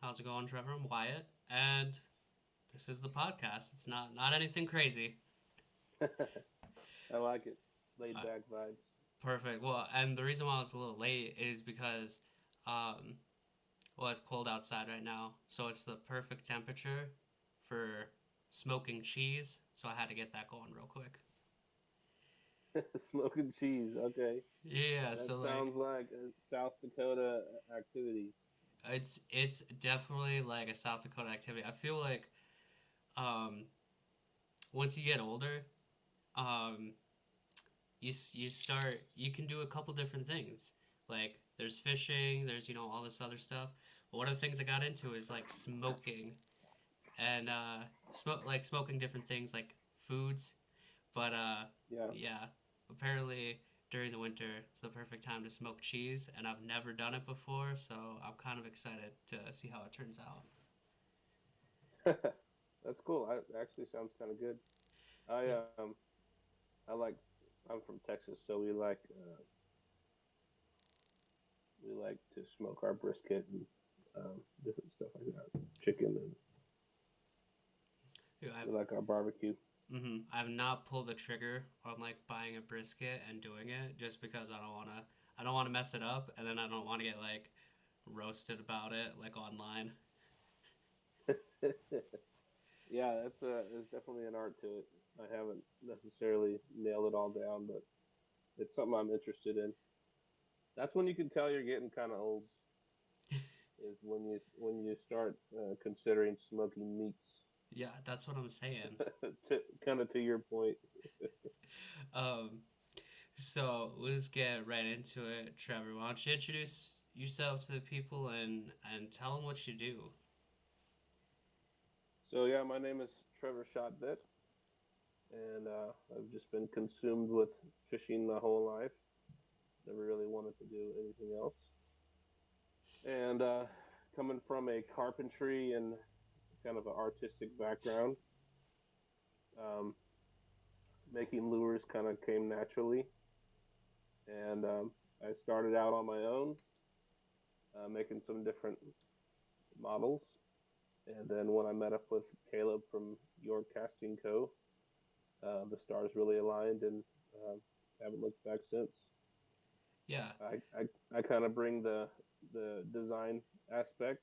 How's it going, Trevor? I'm Wyatt, and this is the podcast. It's not anything crazy. I like it. Laid Uh, back vibes. Perfect. Well, and the reason why I was a little late is because, um, it's cold outside right now, so it's the perfect temperature for smoking cheese. So I had to get that going real quick. Smoking cheese. Okay. Yeah. That So sounds like a South Dakota activity. it's definitely like a South Dakota activity. I feel like um, once you get older, um, you start you can do a couple different things. Like there's fishing, there's all this other stuff. But one of the things I got into is like smoking and smoking different things like foods. But Yeah. yeah, apparently during the winter it's the perfect time to smoke cheese, and I've never done it before, so I'm kind of excited to see how it turns out. That's cool. Actually sounds kind of good. I Yeah. um I like I'm from Texas, so we like to smoke our brisket and different stuff like that. Chicken and Yeah, we like our barbecue. I've not pulled the trigger on like buying a brisket and doing it just because I don't wanna mess it up, and then I don't want to get like roasted about it like online. Yeah, there's definitely an art to it. I haven't necessarily nailed it all down, but it's something I'm interested in. That's when you can tell you're getting kind of old. Is when you start considering smoking meats. Yeah, that's what I'm saying. Kind of to your point. Um, so let's get right into it, Trevor. Why don't you introduce yourself to the people and tell them what you do? So yeah, my name is Trevor Shotbit, and I've just been consumed with fishing my whole life. Never really wanted to do anything else. And coming from a carpentry and kind of an artistic background, um, making lures kind of came naturally. And I started out on my own, making some different models. And then when I met up with Caleb from Your Casting Co., the stars really aligned and haven't looked back since. Yeah, I kind of bring the design aspect,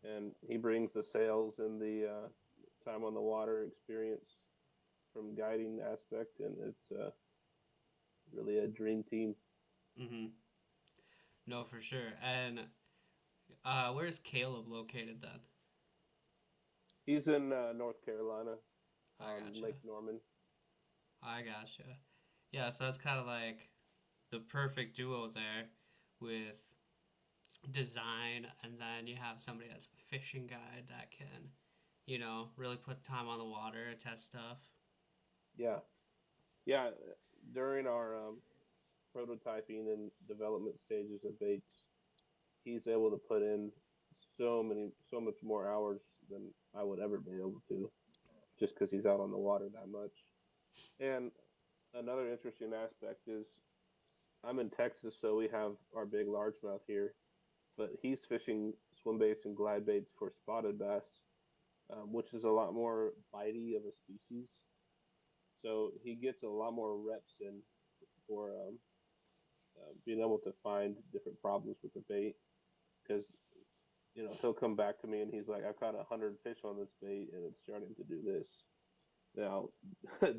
and he brings the sales and the time on the water experience from guiding aspect, and it's really a dream team. no, for sure. And where's Caleb located then? He's in North Carolina I on gotcha. Lake Norman. I gotcha. Yeah, so that's kind of like the perfect duo there with design, and then you have somebody that's a fishing guide that can, really put time on the water, test stuff. Yeah, yeah. During our prototyping and development stages of baits, he's able to put in so much more hours than I would ever be able to, just because he's out on the water that much. And another interesting aspect is I'm in Texas, so we have our big largemouth here, but he's fishing swim baits and glide baits for spotted bass, which is a lot more bitey of a species. So he gets a lot more reps in for being able to find different problems with the bait because he'll come back to me and he's like, I've caught 100 fish on this bait and it's starting to do this. Now,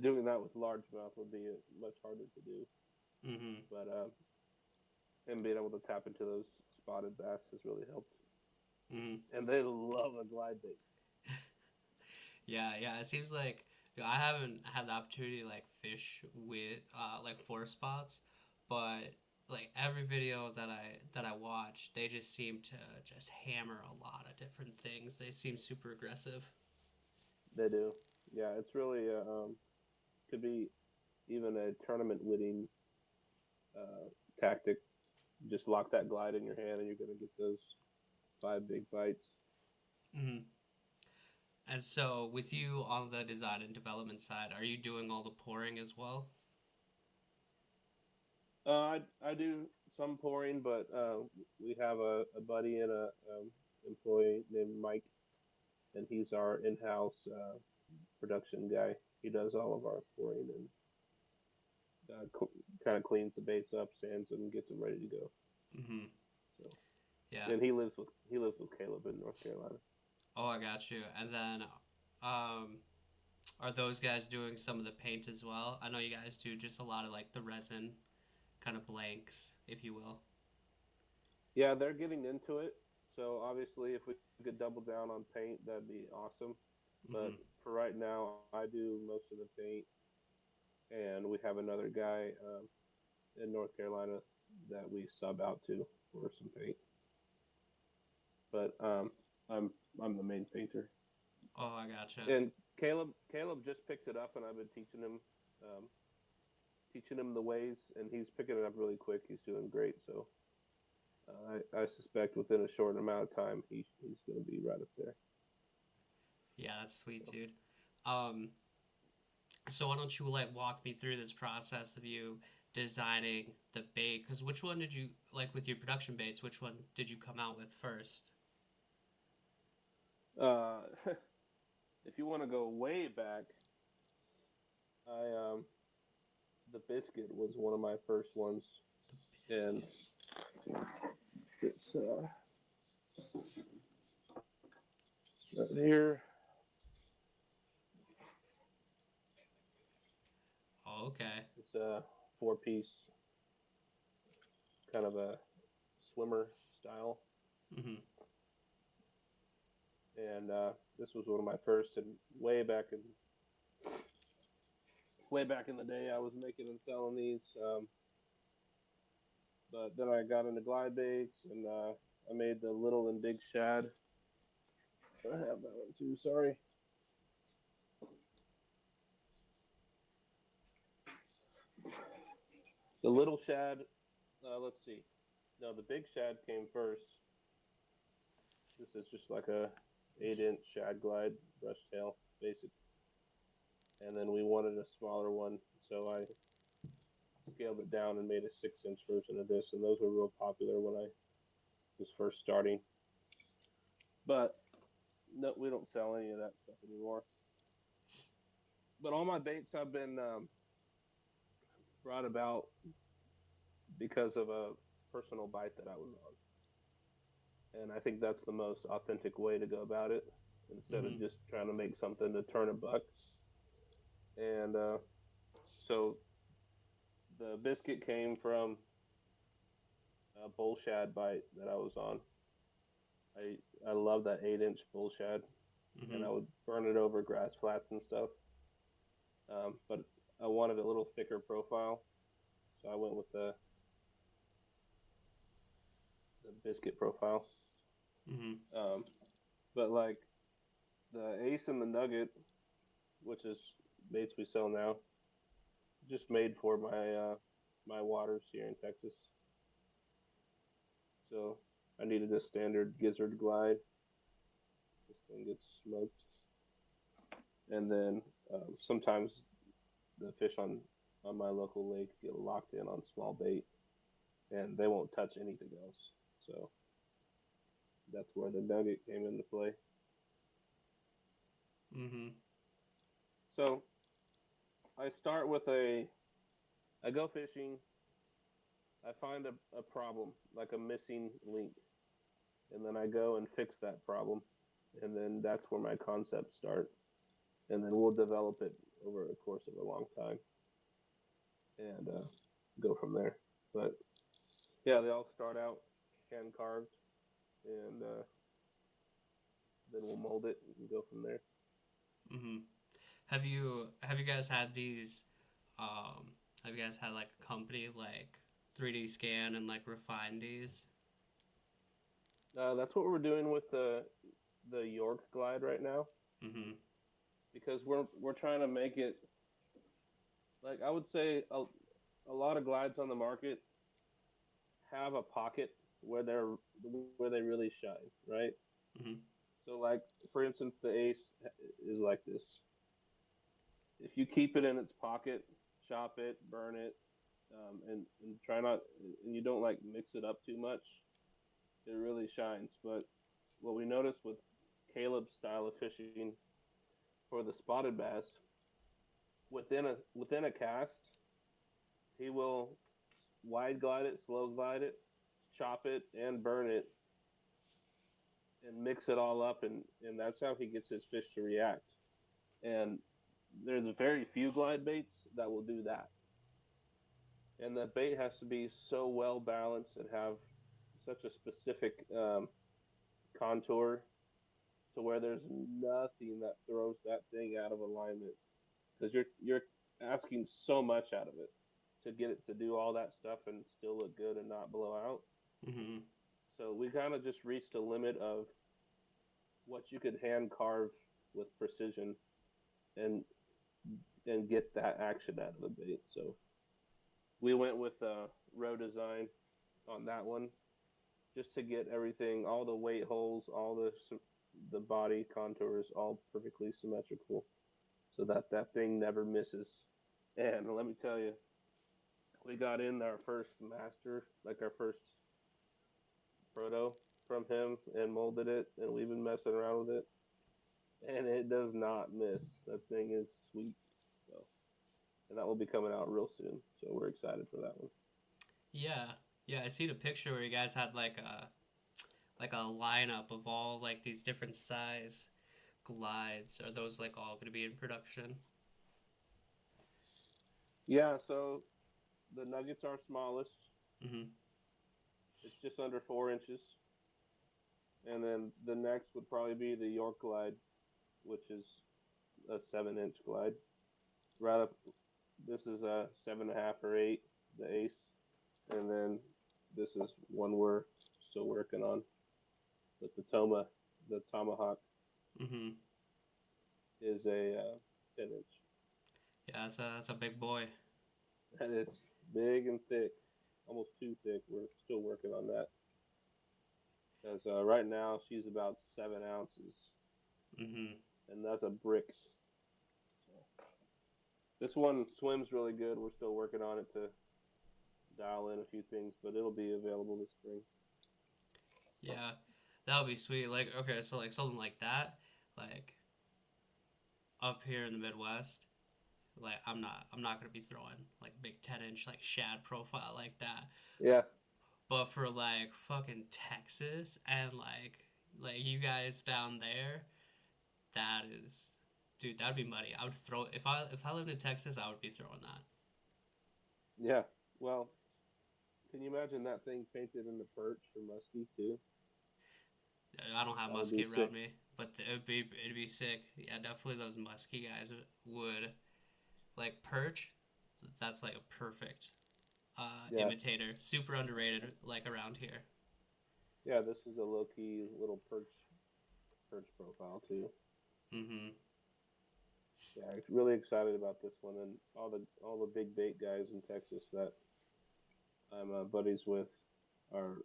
doing that with largemouth would be much harder to do, Mm-hmm. but him being able to tap into those spotted bass has really helped. Mm-hmm. And they love a glide bait. Yeah, yeah. It seems like I haven't had the opportunity to like fish with like four spots, but like every video that I watch, they just seem to just hammer a lot of different things. They seem super aggressive. They do. Yeah, it's really could be even a tournament winning uh, tactic. Just lock that glide in your hand and you're going to get those 5 big bites. Mm-hmm. And so, with you on the design and development side, are you doing all the pouring as well? I do some pouring, but we have a buddy and employee named Mike, and he's our in-house production guy. He does all of our pouring and kind of cleans the baits up, sands them, and gets them ready to go. Mm-hmm. So, Yeah. and he lives with Caleb in North Carolina. Oh, I got you. And then, um, are those guys doing some of the paint as well? I know you guys do just a lot of like the resin kind of blanks, if you will. Yeah, they're getting into it. So obviously, if we could double down on paint, that'd be awesome. But Mm-hmm. for right now, I do most of the paint, and we have another guy in North Carolina that we sub out to for some paint. But I'm I'm the main painter, Oh, I gotcha. and Caleb just picked it up, and I've been um, teaching him the ways, and he's picking it up really quick. He's doing great. So I suspect within a short amount of time, he's going to be right up there. Yeah, that's sweet, So, dude. Um, so why don't you like walk me through this process of you designing the bait? Because which one did you like with your production baits? Which one did you come out with first? uh, if you want to go way back, I the biscuit was one of my first ones, and Biscuit. it's right here. Oh, okay. It's a four-piece kind of a swimmer style, Mm-hmm. and this was one of my first. And way back in the day, I was making and selling these. But then I got into glide baits, and I made the little and big shad. I have that one too. Sorry. The little shad. Let's see. No, the big shad came first. This is just like a 8-inch shad glide brush tail, basic. And then we wanted a smaller one, so I scaled it down and made a 6-inch version of this. And those were real popular when I was first starting. But no, we don't sell any of that stuff anymore. But all my baits have been brought about because of a personal bite that I was on. And I think that's the most authentic way to go about it instead Mm-hmm. of just trying to make something to turn a buck. And so the biscuit came from a bull shad bite that I was on. I love that 8-inch bull shad, and Mm-hmm. I would burn it over grass flats and stuff. But I wanted a little thicker profile, so I went with the biscuit profile. Mm-hmm. Um, but like the Ace and the Nugget, which is baits we sell now, just made for my waters here in Texas. So I needed a standard gizzard glide. This thing gets smoked, and then sometimes the fish on my local lake get locked in on small bait, and they won't touch anything else. So that's where the Nugget came into play. Mm-hmm. So I start with I go fishing. I find a problem, like a missing link, and then I go and fix that problem, and then that's where my concepts start, and then we'll develop it over a course of a long time, and go from there. But yeah, they all start out hand carved, and then we'll mold it and go from there. Mm-hmm. Have you guys had these? Have you guys had like a company like 3D scan and like refine these? That's what we're doing with the York glide right now, Mm-hmm. because we're trying to make it like I would say a lot of glides on the market have a pocket where they really shine, right? Mm-hmm. So like for instance, the Ace is like this. If you keep it in its pocket, chop it, burn it, and try not and you don't like mix it up too much, it really shines. But what we noticed with Caleb's style of fishing for the spotted bass, within a cast, he will wide glide it, slow glide it, chop it, and burn it, and mix it all up, and that's how he gets his fish to react. And there's very few glide baits that will do that. And the bait has to be so well balanced and have such a specific contour to where there's nothing that throws that thing out of alignment, because you're asking so much out of it to get it to do all that stuff and still look good and not blow out. Mm-hmm. So we kind of just reached a limit of what you could hand carve with precision and get that action out of the bait. So we went with row design on that one, just to get everything, all the weight holes, all the body contours, all perfectly symmetrical, so that that thing never misses. And let me tell you, we got in our first master, like our first proto from him, and molded it, and we've been messing around with it, and it does not miss. That thing is sweet. So, and that will be coming out real soon. So we're excited for that one. Yeah, yeah. I seen a picture where you guys had like a lineup of all like these different size glides. Are those like all going to be in production? Yeah. So the nuggets are smallest. Mm-hmm. It's just under 4 inches, and then the next would probably be the York glide, which is a 7 inch glide. Rather, this is a 7.5 or 8, the ace, and then this is one we're still working on. But the tomahawk Mm-hmm. is a 10 inch, Yeah, that's a big boy. and it's big and thick, almost too thick. We're still working on that. Because right now she's about 7 ounces, Mm-hmm. and that's a brick. This one swims really good. We're still working on it to dial in a few things, but it'll be available this spring. Yeah, that would be sweet. Like okay, so like something like that, like up here in the Midwest, like I'm not gonna be throwing like big 10 inch like shad profile like that. Yeah, But for like fucking Texas and like you guys down there, that is, dude, that'd be money. I would throw if I lived in Texas, I would be throwing that. yeah. Well, can you imagine that thing painted in the perch for muskie too? I don't have That would be muskie sick. around me, but it'd be sick. Yeah, definitely those muskie guys would like perch. That's like a perfect Yeah, imitator. Super underrated like around here. yeah. This is a low key little perch profile too. Mm-hmm. Yeah, I'm really excited about this one, and all the big bait guys in Texas that I'm buddies with are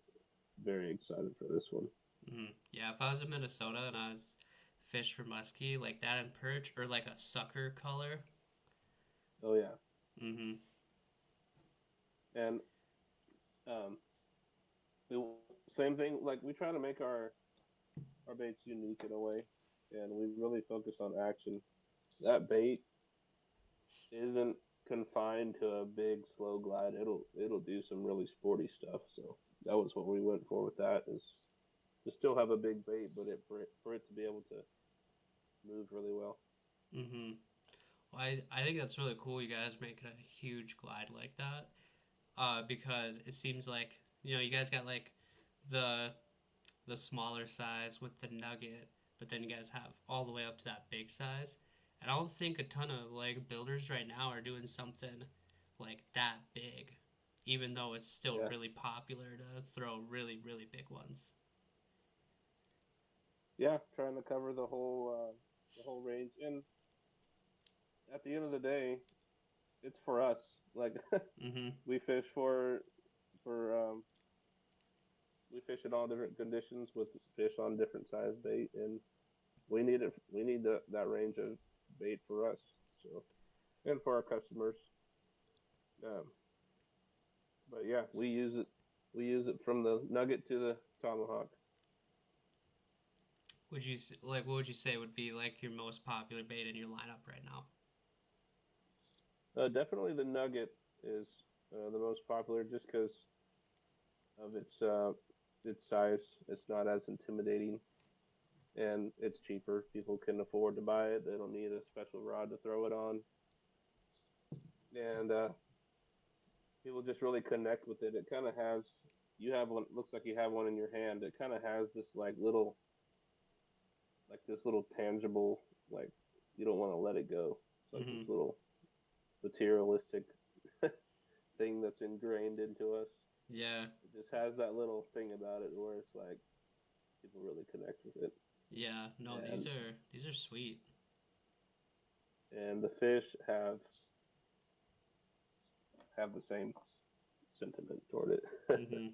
very excited for this one. Mm-hmm. Yeah, if I was in Minnesota and I was fish for muskie like that and perch or like a sucker color. Oh yeah, Mm-hmm. and um, we, same thing. Like we try to make our baits unique in a way, and we really focus on action. That bait isn't confined to a big slow glide. It'll do some really sporty stuff. So that was what we went for with that, is to still have a big bait, but for it to be able to move really well. Mm-hmm. Well, I think that's really cool. You guys making a huge glide like that. Because it seems like you guys got like the the smaller size with the nugget, but then you guys have all the way up to that big size. And I don't think a ton of like builders right now are doing something like that big, even though it's still Yeah, really popular to throw really really big ones. yeah, trying to cover the whole range. And at the end of the day, it's for us. Like Mm-hmm. we fish for we fish in all different conditions with fish on different size bait, and we need that range of bait for us. So, and for our customers. Um, but yeah, we use it from the nugget to the tomahawk. like what would you say would be like your most popular bait in your lineup right now? Definitely the Nugget is the most popular just because of its size. It's not as intimidating and it's cheaper. People can afford to buy it. They don't need a special rod to throw it on, and people just really connect with it. It kind of has you have one. Looks like you have one in your hand. It kind of has this this little tangible like you don't want to let it go. It's like this Mm-hmm. little materialistic thing that's ingrained into us. Yeah, It just has that little thing about it where it's like people really connect with it, yeah. No, and these are sweet. the fish have the same sentiment toward it. Mm-hmm.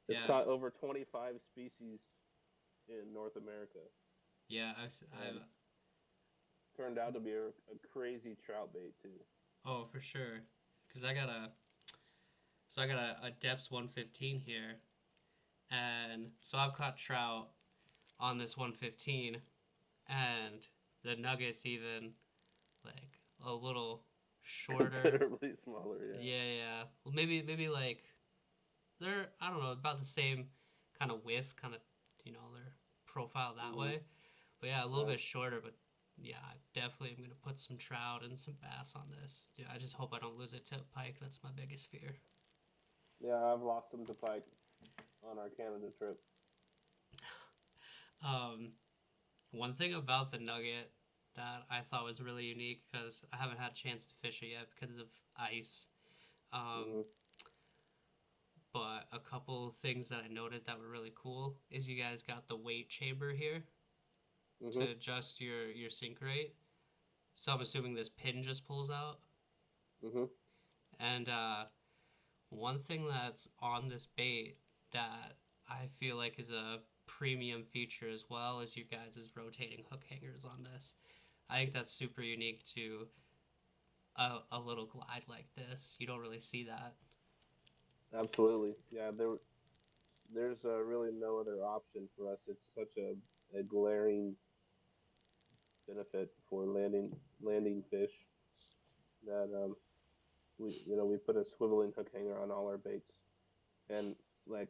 It's Yeah, caught over 25 species in North America, yeah. and turned out to be a crazy trout bait too. Oh, for sure. Cause I got a depths 115 here, and so I've caught trout on this 115, and the nuggets even like a little shorter. Considerably smaller, yeah. Yeah, yeah. Well, maybe like they're I don't know about the same kind of width, kind of their profile that Mm-hmm. way. But yeah, a little Right. bit shorter. But yeah, I definitely am gonna put some trout and some bass on this. Yeah, I just hope I don't lose it to pike. That's my biggest fear. Yeah, I've lost them to pike on our Canada trip. Um, One thing about the nugget that I thought was really unique because I haven't had a chance to fish it yet because of ice. Um, Mm-hmm. but a couple things that I noted that were really cool is you guys got the weight chamber here to Mm-hmm. adjust your sink rate. So I'm assuming this pin just pulls out. Mm-hmm. And one thing that's on this bait that I feel like is a premium feature as well as you guys' rotating hook hangers on this. I think that's super unique to a little glide like this. You don't really see that. Absolutely. Yeah, there's really no other option for us. It's such a glaring benefit for landing fish that we put a swiveling hook hanger on all our baits, and like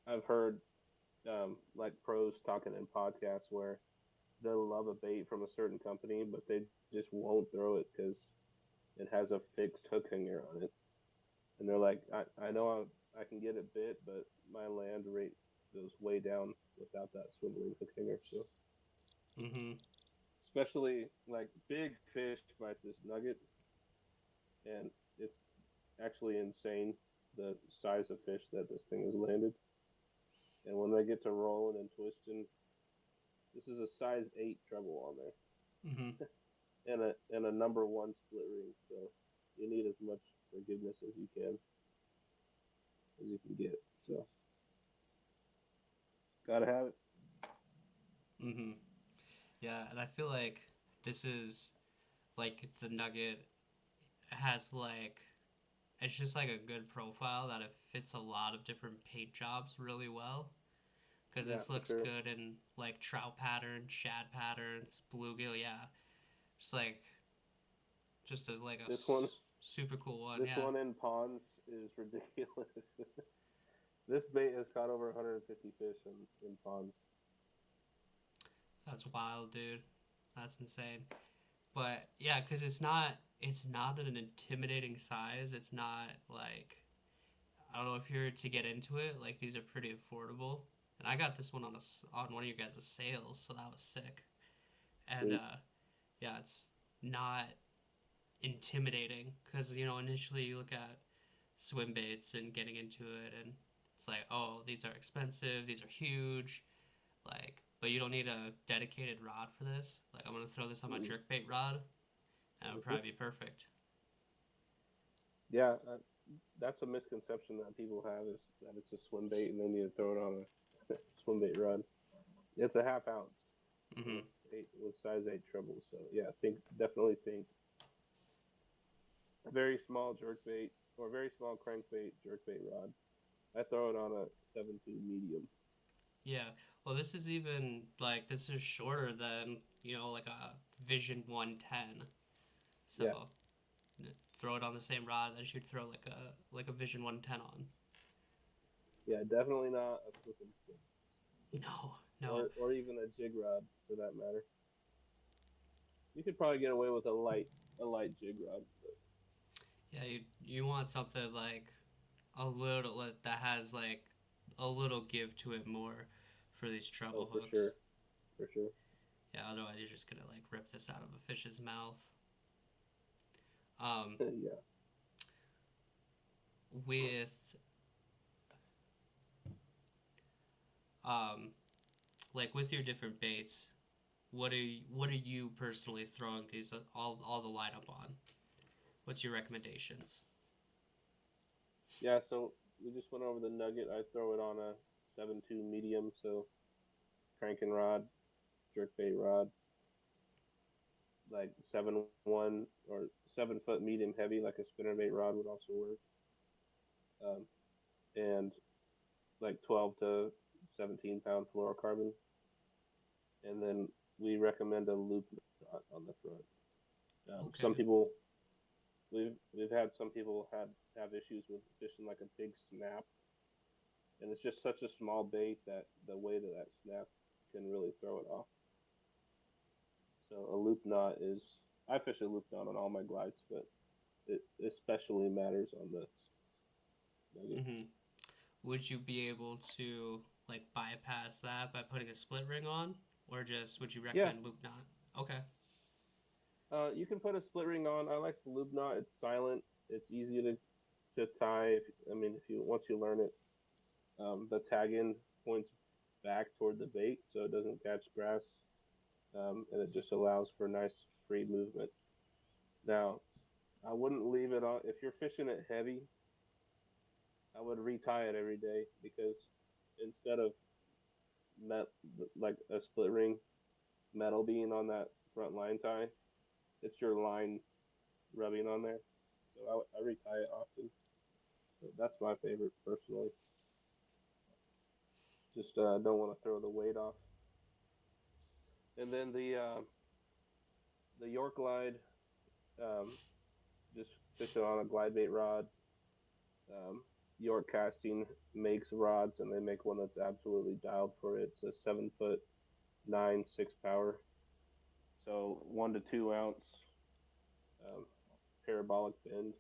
I've heard like pros talking in podcasts where they'll love a bait from a certain company, but they just won't throw it because it has a fixed hook hanger on it, and they're like, I know I can get it bit, but my land rate goes way down without that swiveling hook hanger. So Mm-hmm. especially like big fish bite this nugget, and it's actually insane the size of fish that this thing has landed. And when they get to rolling and twisting, this is a size 8 treble on there, Mm-hmm. and a number one split ring. So you need as much forgiveness as you can get. So gotta have it. Mm-hmm. Yeah, and I feel like this is like the nugget has like it's just like a good profile that it fits a lot of different paint jobs really well because Yeah, this for looks sure. good in like trout patterns, shad patterns, bluegill. Yeah, just like just as like a This one, super cool one. this Yeah, one in ponds is ridiculous. This bait has caught over 150 fish in ponds. that's wild, dude. That's insane. But yeah, because it's not an intimidating size. It's not like I don't know if you're to get into it. Like these are pretty affordable. And I got this one on on one of you guys' sales, so that was sick. And Sweet. yeah, it's not intimidating because initially you look at swim baits and getting into it, and it's like, oh, these are expensive, these are huge, like, but you don't need a dedicated rod for this. Like, I'm gonna throw this on my Mm-hmm. jerkbait rod, and it would Mm-hmm. probably be perfect. Yeah, that's a misconception that people have is that it's a swim bait and they need to throw it on a swim bait rod. It's a half ounce Mm-hmm. with size 8 treble. So yeah, definitely think very small jerk bait or very small crankbait jerk bait rod. I throw it on a 7-2 medium. Yeah. Well, this is even like this is shorter than like a Vision 110. So Yeah, throw it on the same rod as you'd throw like a Vision 110 on. yeah, definitely not a flick and stick, No, no. or even a jig rod for that matter. You could probably get away with a light jig rod. But, Yeah, you want something like a little that has like a little give to it more for these oh, treble for hooks. sure, for sure. Yeah, otherwise you're just gonna like rip this out of a fish's mouth. Um, Yeah. with um, like with your different baits, what are you personally throwing these all the lineup on? What's your recommendations? Yeah, so we just went over the Nugget. I throw it on a 7.2 medium, so cranking rod, jerkbait rod, like 7.1 or 7 foot medium heavy, like a spinnerbait rod would also work. And like 12 to 17 pound fluorocarbon. And then we recommend a loop knot on the front. Some Okay. people we've had some people have issues with fishing like a big snap, and it's just such a small bait that the weight of that snap can really throw it off. So a loop knot is I fish a loop knot on all my glides, but it especially matters on the Nugget. Mm-hmm. Would you be able to like bypass that by putting a split ring on, or just would you Yeah, recommend loop knot? Okay. you can put a split ring on. I like the loop knot. It's silent. It's easy to tie. If you once you learn it, the tag end points back toward the bait, so it doesn't catch grass, and it just allows for nice free movement. Now, I wouldn't leave it on if you're fishing it heavy. I would retie it every day because instead of met like a split ring metal being on that front line tie, it's your line rubbing on there. So I retie it often. But that's my favorite personally. Just don't want to throw the weight off. And then the York glide, um, just fish it on a glide bait rod. York Casting makes rods, and they make one that's absolutely dialed for it. It's a 7 foot 9 6 power, so 1 to 2 ounce um, parabolic bend.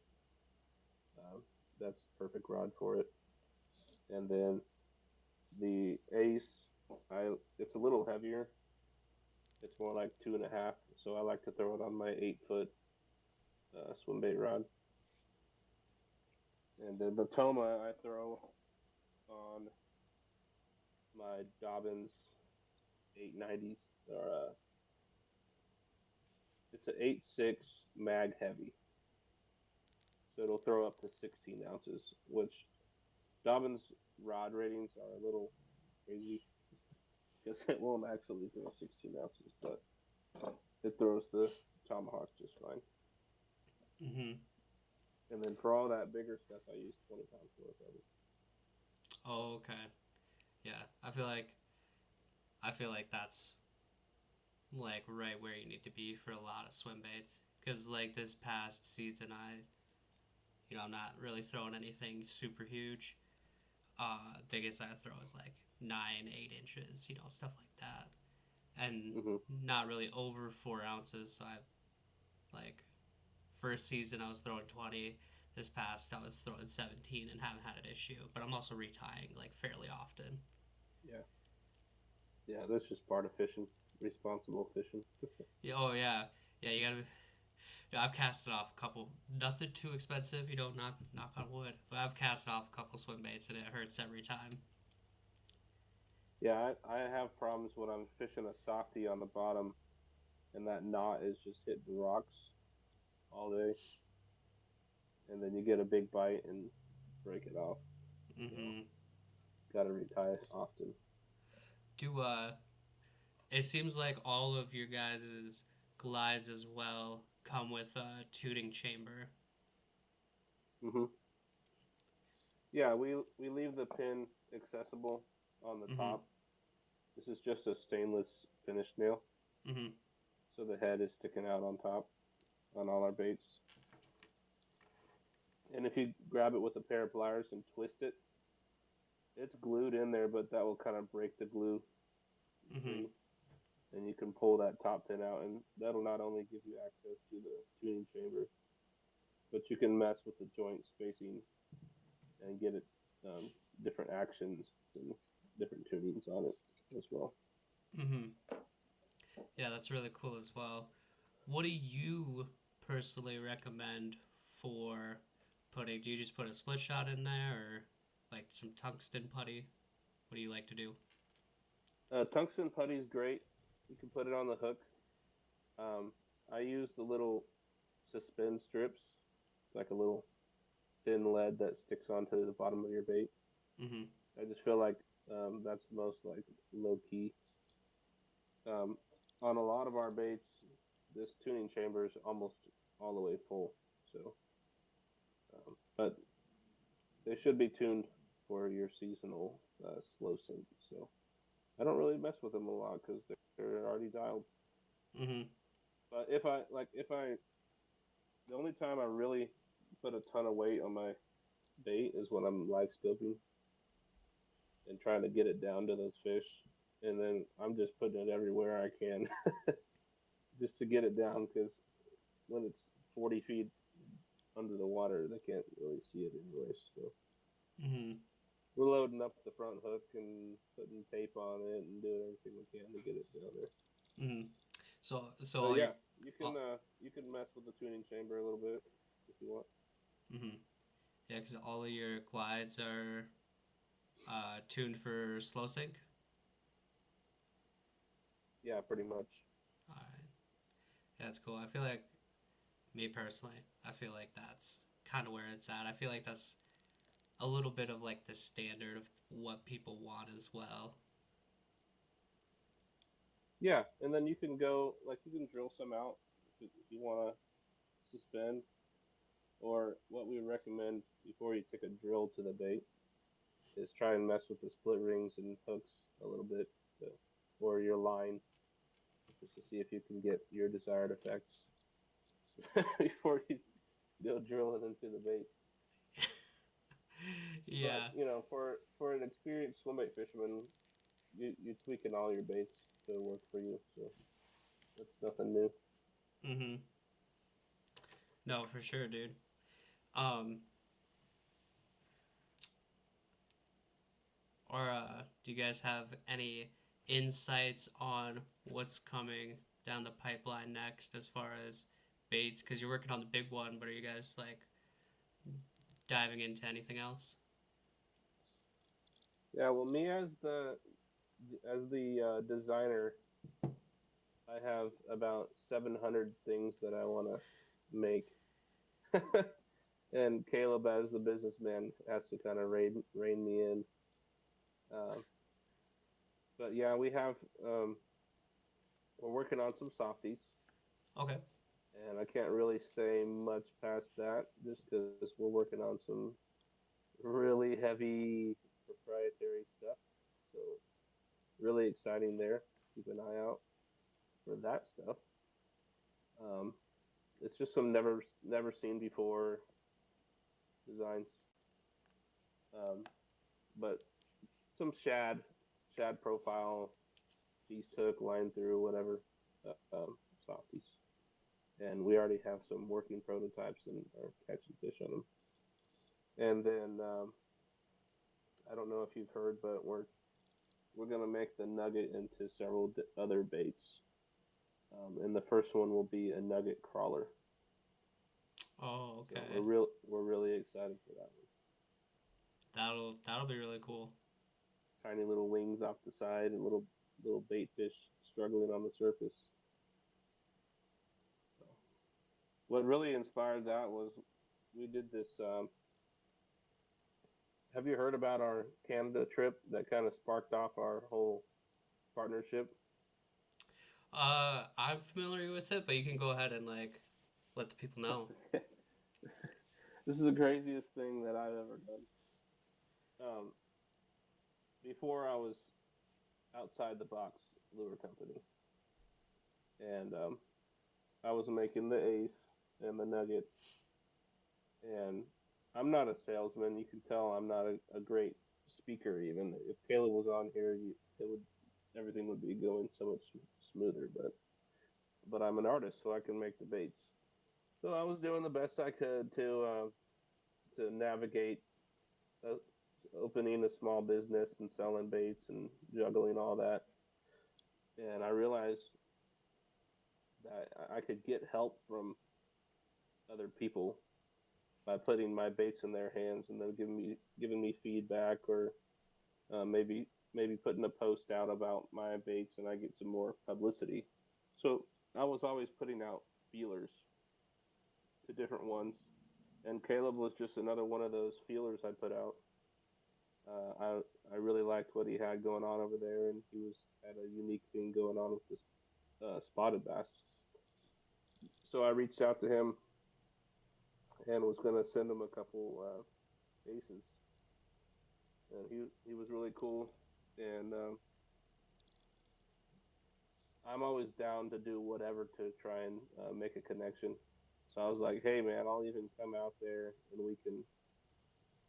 Um, that's the perfect rod for it. And then the Ace, it's a little heavier. It's more like 2.5, so I like to throw it on my 8 foot swim bait rod. And then the Toma I throw on my Dobbins 890s. Or it's an 8.6 mag heavy, so it'll throw up to 16 ounces, which Dobbins rod ratings are a little crazy because it won't actually throw 16 ounces, but it throws the tomahawk just fine. Mm-hmm. And then for all that bigger stuff, I use 20 pound fluorocarbon. Oh, okay. Yeah, I feel like that's like right where you need to be for a lot of swim baits. Because like this past season, I'm not really throwing anything super huge. Biggest I throw is like 9, 8 inches, stuff like that, and Mm-hmm. not really over 4 ounces. So I like first season I was throwing 20. This past I was throwing 17 and haven't had an issue. But I'm also retying like fairly often. Yeah, yeah, that's just part of fishing, responsible fishing. Yeah, oh yeah, yeah. You gotta. I've casted off a couple. Nothing too expensive, knock on wood. But I've casted off a couple swim baits and it hurts every time. Yeah, I have problems when I'm fishing a softie on the bottom and that knot is just hitting the rocks all day, and then you get a big bite and break it off. So Mm-hmm. gotta retie it often. Do It seems like all of your guys' glides as well come with a tuning chamber. Mm-hmm. Yeah, we leave the pin accessible on the Mm-hmm. top. This is just a stainless finish nail, Mm-hmm. so the head is sticking out on top on all our baits. And if you grab it with a pair of pliers and twist it, it's glued in there, but that will kind of break the glue Mm-hmm. free. And you can pull that top pin out, and that'll not only give you access to the tuning chamber, but you can mess with the joint spacing and get it um, different actions and different tunings on it as well. Mm-hmm. Yeah, that's really cool as well. What do you personally recommend for putting? Do you just put a split shot in there, or like some tungsten putty? What do you like to do? Tungsten putty is great. You can put it on the hook. Um, I use the little suspend strips, like a little thin lead that sticks onto the bottom of your bait. Mm-hmm. I just feel like that's the most like low key. Um, on a lot of our baits, this tuning chamber is almost all the way full. So, but they should be tuned for your seasonal slow sink. So I don't really mess with them a lot because they're already dialed. Mm-hmm. But the only time I really put a ton of weight on my bait is when I'm live scoping and trying to get it down to those fish. And then I'm just putting it everywhere I can just to get it down because when it's 40 feet under the water, they can't really see it anyway. So Mm-hmm. we're loading up the front hook and putting tape on it and doing everything we can to get it down there. Mm-hmm. So But all your, yeah, all, you can mess with the tuning chamber a little bit if you want. mm-hmm. Yeah, because all of your glides are tuned for slow sync. Yeah, pretty much. All right. Yeah, that's cool. I feel like me personally, I feel like that's kind of where it's at. I feel like that's a little bit of like the standard of what people want as well. Yeah, and then you can go like you can drill some out if you want to suspend, or what we recommend before you take a drill to the bait is try and mess with the split rings and hooks a little bit, to, or your line, just to see if you can get your desired effects before you go drilling into the bait. But Yeah. for an experienced swimbait fisherman, you tweaking all your baits to work for you, so that's nothing new. Mm-hmm. No, for sure, dude. Um, or do you guys have any insights on what's coming down the pipeline next as far as baits? Because you're working on the big one, but are you guys like diving into anything else? Yeah, well, me as the designer, I have about 700 things that I want to make, and Caleb, as the businessman, has to kind of rein me in. Um, but yeah, um, we're working on some softies, Okay. and I can't really say much past that just because we're working on some really heavy proprietary stuff. So really exciting there. Keep an eye out for that stuff. Um, it's just some never seen before designs, but some shad profile, piece hook, line through, whatever, softies. And we already have some working prototypes and are catching fish on them. And then I don't know if you've heard, but we're gonna make the Nugget into several other baits. And the first one will be a Nugget crawler. Oh, So okay. we're really excited for that one. That'll be really cool. Tiny little wings off the side and little bait fish struggling on the surface. So what really inspired that was we did this. Have you heard about our Canada trip that kind of sparked off our whole partnership? I'm familiar with it, but you can go ahead and like let the people know. This is the craziest thing that I've ever done. Um, before I was outside the box lure company, and I was making the Ace and the Nugget, and I'm not a salesman. You can tell I'm not a great speaker. Even if Caleb was on here, it would everything would be going so much smoother. But I'm an artist, so I can make the baits. So I was doing the best I could to navigate uh, opening a small business and selling baits and juggling all that. And I realized that I could get help from other people by putting my baits in their hands and then giving me feedback or maybe putting a post out about my baits and I get some more publicity. So I was always putting out feelers to different ones, and Caleb was just another one of those feelers I put out. I really liked what he had going on over there, and he was had a unique thing going on with this spotted bass. So I reached out to him and was going to send him a couple aces, and he was really cool. And I'm always down to do whatever to try and make a connection. So I was like, hey man, I'll even come out there and we can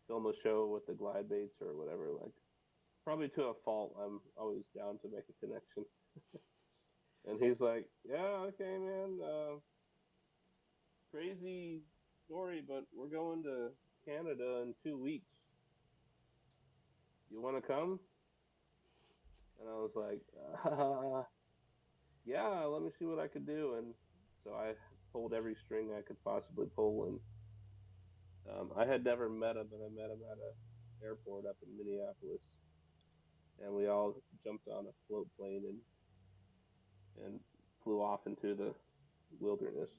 film a show with the glide baits or whatever. Like probably to a fault, I'm always down to make a connection. And he's like, yeah, okay, man. Crazy story, but we're going to Canada in 2 weeks. You want to come? And I was like, yeah, let me see what I could do. And so I pulled every string I could possibly pull. And I had never met him, but I met him at a airport up in Minneapolis. And we all jumped on a float plane and flew off into the wilderness.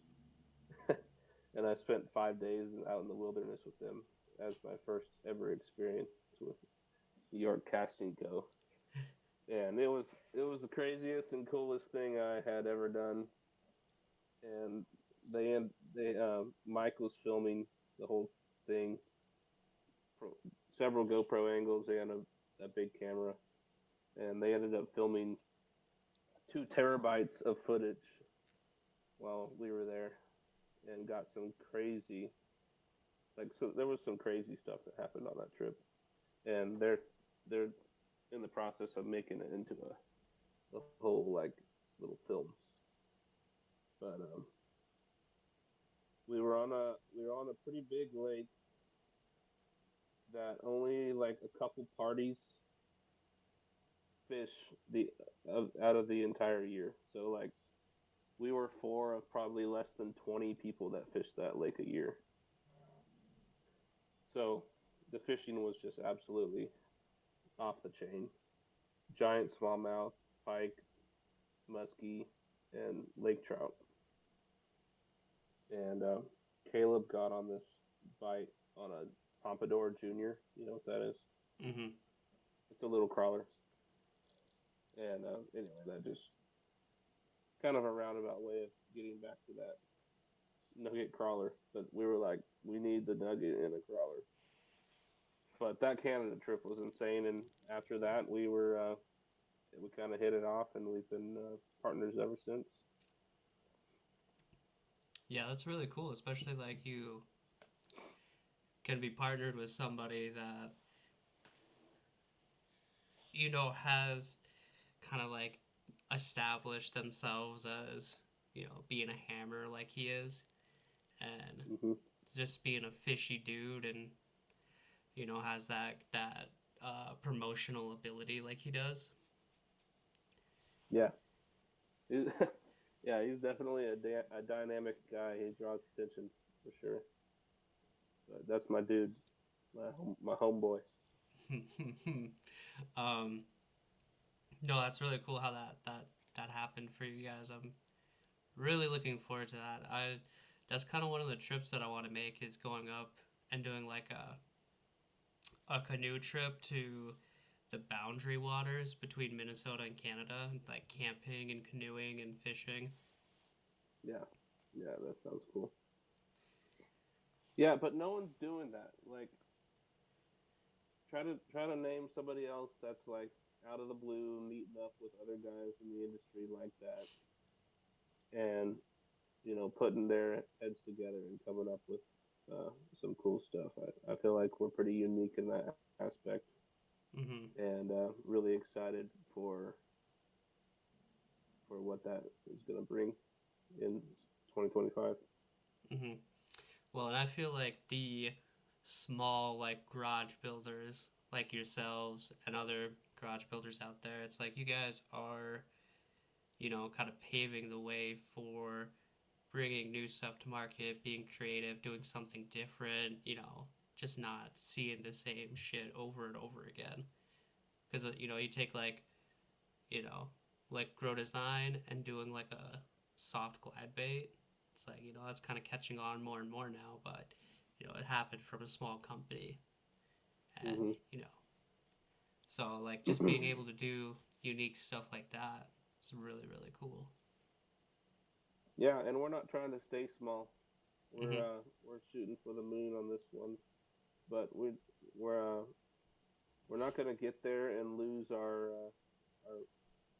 And I spent 5 days out in the wilderness with them as my first ever experience with New York Casting Co. And it was the craziest and coolest thing I had ever done. And Mike was filming the whole thing, several GoPro angles and a big camera, and they ended up filming 2 terabytes of footage while we were there, and got some crazy, like, so there was some crazy stuff that happened on that trip, and they're in the process of making it into a whole like little film. But we were on a pretty big lake that only like a couple parties fish the out of the entire year. So like we were four of probably less than 20 people that fish that lake a year. So the fishing was just absolutely off the chain. Giant smallmouth, pike, muskie, and lake trout. And Caleb got on this bite on a Pompadour Junior. You know what that is? Mm-hmm. It's a little crawler. And anyway, that just kind of a roundabout way of getting back to that nugget crawler. But we were like, we need the nugget in a crawler. But that Canada trip was insane, and after that, we kind of hit it off, and we've been partners ever since. Yeah, that's really cool, especially like you can be partnered with somebody that has kind of like established themselves as being a hammer like he is, and Mm-hmm. just being a fishy dude, and has that promotional ability like he does. Yeah, yeah, he's definitely a dynamic guy. He draws attention for sure. But that's my dude, my homeboy. um, no, that's really cool how that happened for you guys. I'm really looking forward to that. That's kind of one of the trips that I want to make, is going up and doing like a canoe trip to the boundary waters between Minnesota and Canada, like camping and canoeing and fishing. Yeah, yeah, that sounds cool. Yeah, but no one's doing that. Like, try to name somebody else that's like out of the blue, meeting up with other guys in the industry like that, and putting their heads together and coming up with some cool stuff. I feel like we're pretty unique in that aspect, Mm-hmm. and really excited for what that is going to bring in 2025. Mm-hmm. Well, and I feel like the small like garage builders like yourselves and other garage builders out there, it's like you guys are, kind of paving the way for bringing new stuff to market, being creative, doing something different, just not seeing the same shit over and over again. Because, you take you know, like grow design and doing like a soft glide bait. It's like, that's kind of catching on more and more now, but, it happened from a small company. And, Hmm. so like just being able to do unique stuff like that is really, really cool. Yeah, and we're not trying to stay small. Mm-hmm. We're shooting for the moon on this one, but we're we're not going to get there and lose our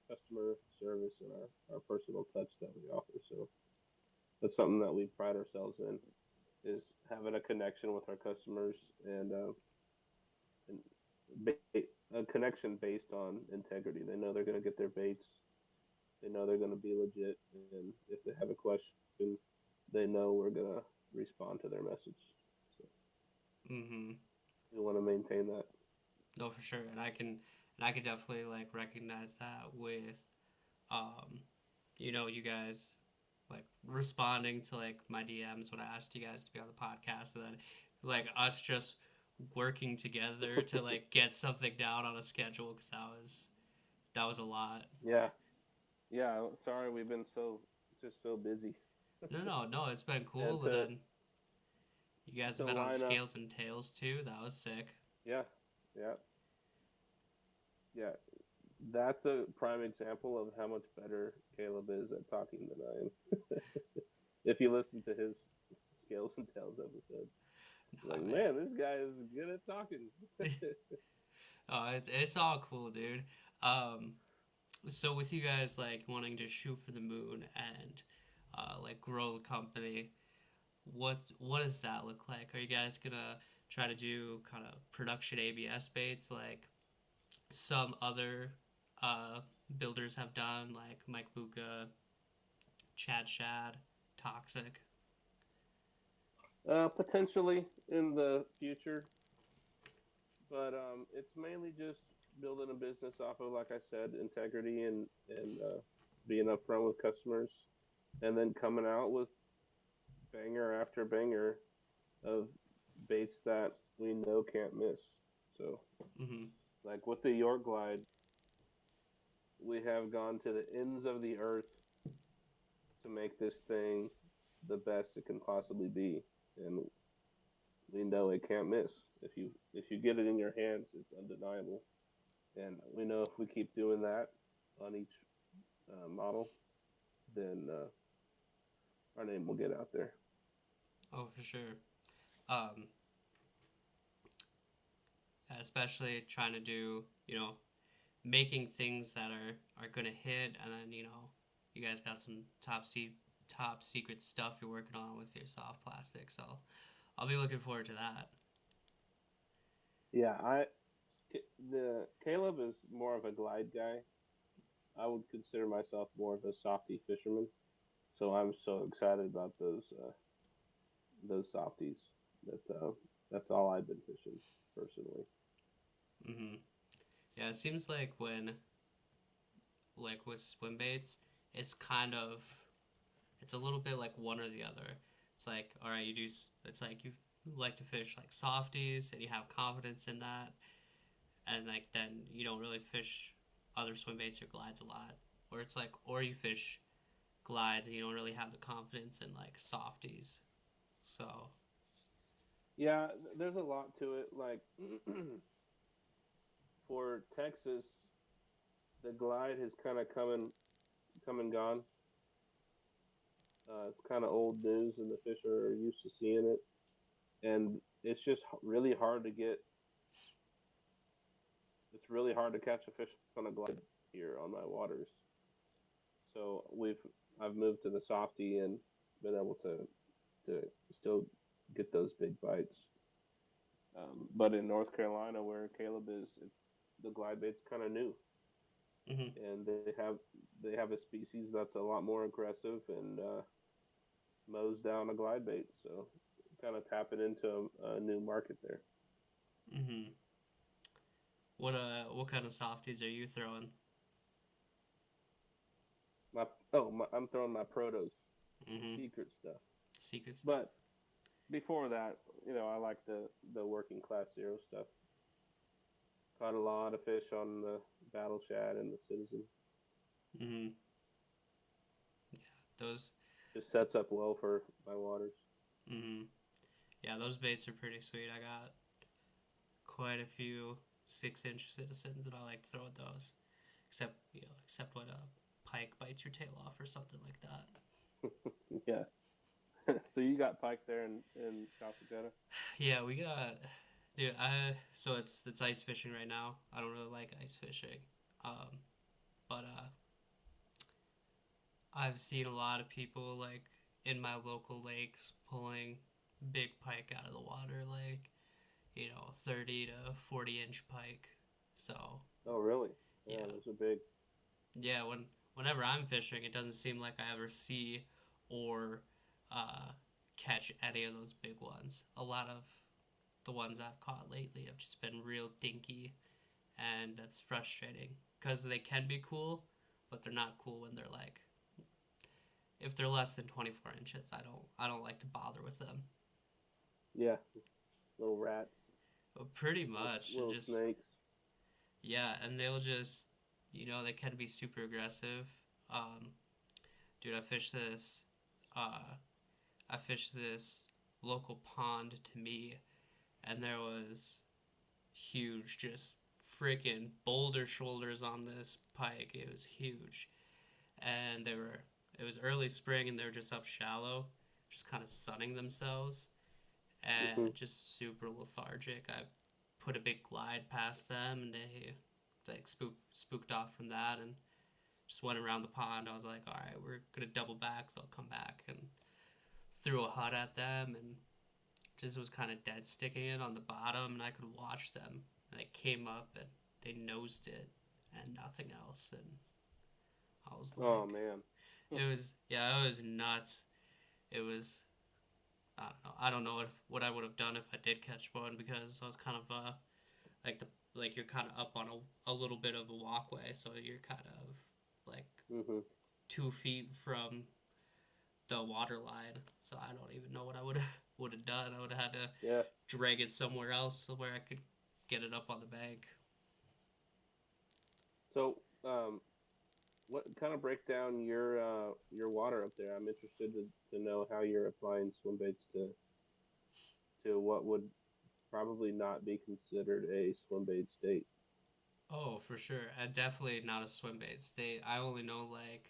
customer service and our personal touch that we offer. So that's something that we pride ourselves in, is having a connection with our customers, and a connection based on integrity. They know they're going to get their baits. They know they're going to be legit, and if they have a question, they know we're going to respond to their message. So Mm-hmm. we want to maintain that. No, for sure. And I can definitely like recognize that with, um, you guys like responding to like my DMs when I asked you guys to be on the podcast, and then like us just working together to like get something down on a schedule because that was a lot. Yeah, yeah. Sorry, we've been so busy, No, no, no. It's been and cool, and then you guys have been on line up. Scales and Tails too. That was sick. Yeah, yeah, yeah. That's a prime example of how much better Caleb is at talking than I am. If you listen to his Scales and Tales episode, Nah, like, man. man, this guy is good at talking. Oh, it's all cool, dude. Um, so with you guys like wanting to shoot for the moon and like grow the company, what does that look like? Are you guys gonna try to do kind of production ABS baits like some other uh, builders have done, like Mike Buka, Chad Shad, Toxic? Potentially in the future, but it's mainly just building a business off of, like I said, integrity and being upfront with customers, and then coming out with banger after banger of baits that we know can't miss. So, Mm-hmm. like with the York Glide, we have gone to the ends of the earth to make this thing the best it can possibly be, and we know it can't miss. If you get it in your hands, it's undeniable. And we know if we keep doing that on each model, then our name will get out there. Oh, for sure. Um, especially trying to do, making things that are gonna hit, and then you guys got some top secret stuff you're working on with your soft plastic. So I'll be looking forward to that. Yeah, the Caleb is more of a glide guy. I would consider myself more of a softy fisherman. So I'm so excited about those softies. That's uh that's all I've been fishing personally. Mm-hmm. Yeah, it seems like when like with swim baits, it's kind of it's a little bit like one or the other. It's like, all right, it's like you like to fish like softies and you have confidence in that, and like then you don't really fish other swim baits or glides a lot, or it's like, or you fish glides and you don't really have the confidence in like softies. So, Yeah, there's a lot to it. Like for Texas, the glide has kind of come and gone. It's kind of old news, and the fish are used to seeing it. And it's just really hard to get it's really hard to catch a fish on a glide here on my waters. So I've moved to the softy and been able to still get those big bites. But in North Carolina, where Caleb is, the glide bait's kind of new, Mm-hmm. and they have a species that's a lot more aggressive and mows down a glide bait. So kind of tapping into a new market there. Mm-hmm. What kind of softies are you throwing? I'm throwing my protos, Mm-hmm. secret stuff. Secret stuff. But before that, I like the working class zero stuff. Caught a lot of fish on the battle shad and the citizen. Mm-hmm. Those. Just sets up well for my waters. Mm-hmm. Yeah, those baits are pretty sweet. I got quite a few 6-inch citizens, and I like to throw at those. Except when a pike bites your tail off or something like that. Yeah. So you got pike there in South Dakota? Yeah, we got. Dude, so it's ice fishing right now. I don't really like ice fishing, um, but I've seen a lot of people like in my local lakes pulling big pike out of the water, like 30 to 40 inch pike. So Oh, really? Yeah, yeah, those are big. yeah. Whenever I'm fishing, it doesn't seem like I ever see or uh, catch any of those big ones. A lot of the ones I've caught lately have just been real dinky, and that's frustrating because they can be cool, but they're not cool when they're like if they're less than 24 inches. I don't like to bother with them. Yeah, little rats, But pretty little, much, it little just snakes. yeah, and they'll just they can be super aggressive. Um, dude, Uh, I fished this local pond to me, and there was huge, just freaking boulder shoulders on this pike. It was huge, and it was early spring, and they were just up shallow, just kind of sunning themselves, Hmm. and just super lethargic. I put a big glide past them, and they like spooked off from that, and just went around the pond. I was like, all right, we're gonna double back. They'll come back, and threw a hut at them, and just was kind of dead sticking it on the bottom, and I could watch them. And they came up and they nosed it, and nothing else. And I was Oh like, man. it was nuts. It was I don't know. I don't know what I would have done if I did catch one because I was kind of like the like you're kind of up on a little bit of a walkway, so you're kind of like Hmm. 2 feet from the water line. So I don't even know what I would have done. I would have had to Yeah. drag it somewhere else where I could get it up on the bank. So, what kind of break down your water up there? I'm interested to know how you're applying swim baits to what would probably not be considered a swim bait state. Oh, for sure. Definitely not a swim bait state. I only know like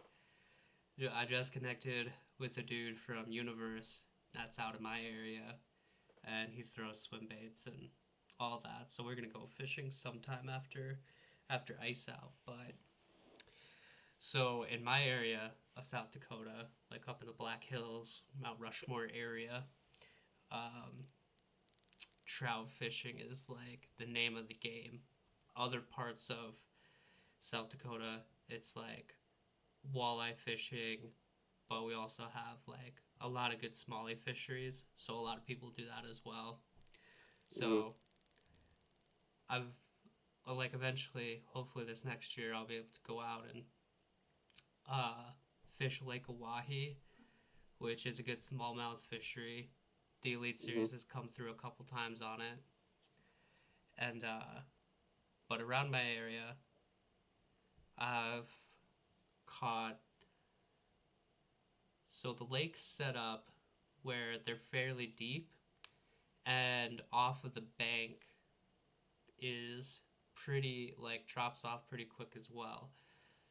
I just connected with a dude from Universe that's out in my area, and he throws swim baits and all that. So we're gonna go fishing sometime after ice out. But so in my area of South Dakota, like up in the Black Hills, Mount Rushmore area, um, trout fishing is like the name of the game. Other parts of South Dakota, it's like walleye fishing, but we also have like a lot of good smallie fisheries, so a lot of people do that as well. Hmm. So I've like eventually, hopefully this next year, I'll be able to go out and uh, fish Lake Oahe, which is a good smallmouth fishery. The Elite Hmm. Series has come through a couple times on it, and but around my area, I've caught. So the lake's set up where they're fairly deep, and off of the bank is pretty like drops off pretty quick as well.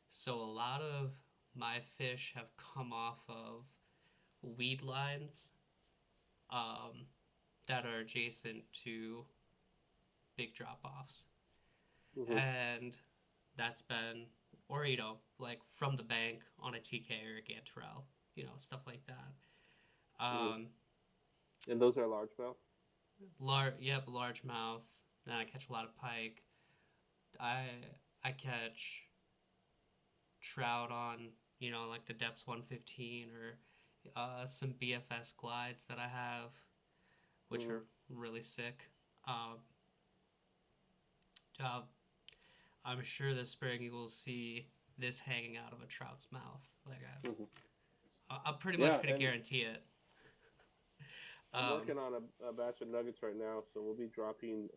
So a lot of my fish have come off of weed lines um, that are adjacent to big drop offs. Mhm. and that's been, or like from the bank on a TK or a Gantarelle, stuff like that. Mhm. Um, And those are largemouth. yep, largemouth. Then I catch a lot of pike. I I catch trout on like the depths 115 or some BFS glides that I have, which Mhm. are really sick. Um, uh, I'm sure this spring you will see this hanging out of a trout's mouth. Like Mhm. I'm pretty much Yeah, gonna and guarantee it. I'm Um, working on a batch of nuggets right now, so we'll be dropping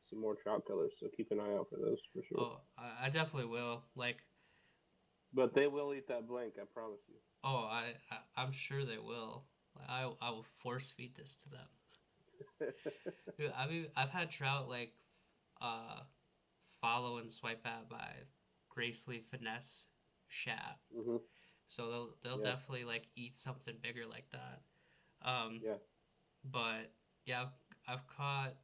some more trout colors. So keep an eye out for those for sure. oh, I definitely will. Like, But they will eat that blank, I promise you. oh, I'm sure they will. Like, I will force feed this to them. Dude, I mean, I've had trout like uh, follow and swipe at by Gracely Finesse Shat. Mhm. So they'll Yeah. definitely like eat something bigger like that. Um, Yeah. but yeah, I've caught.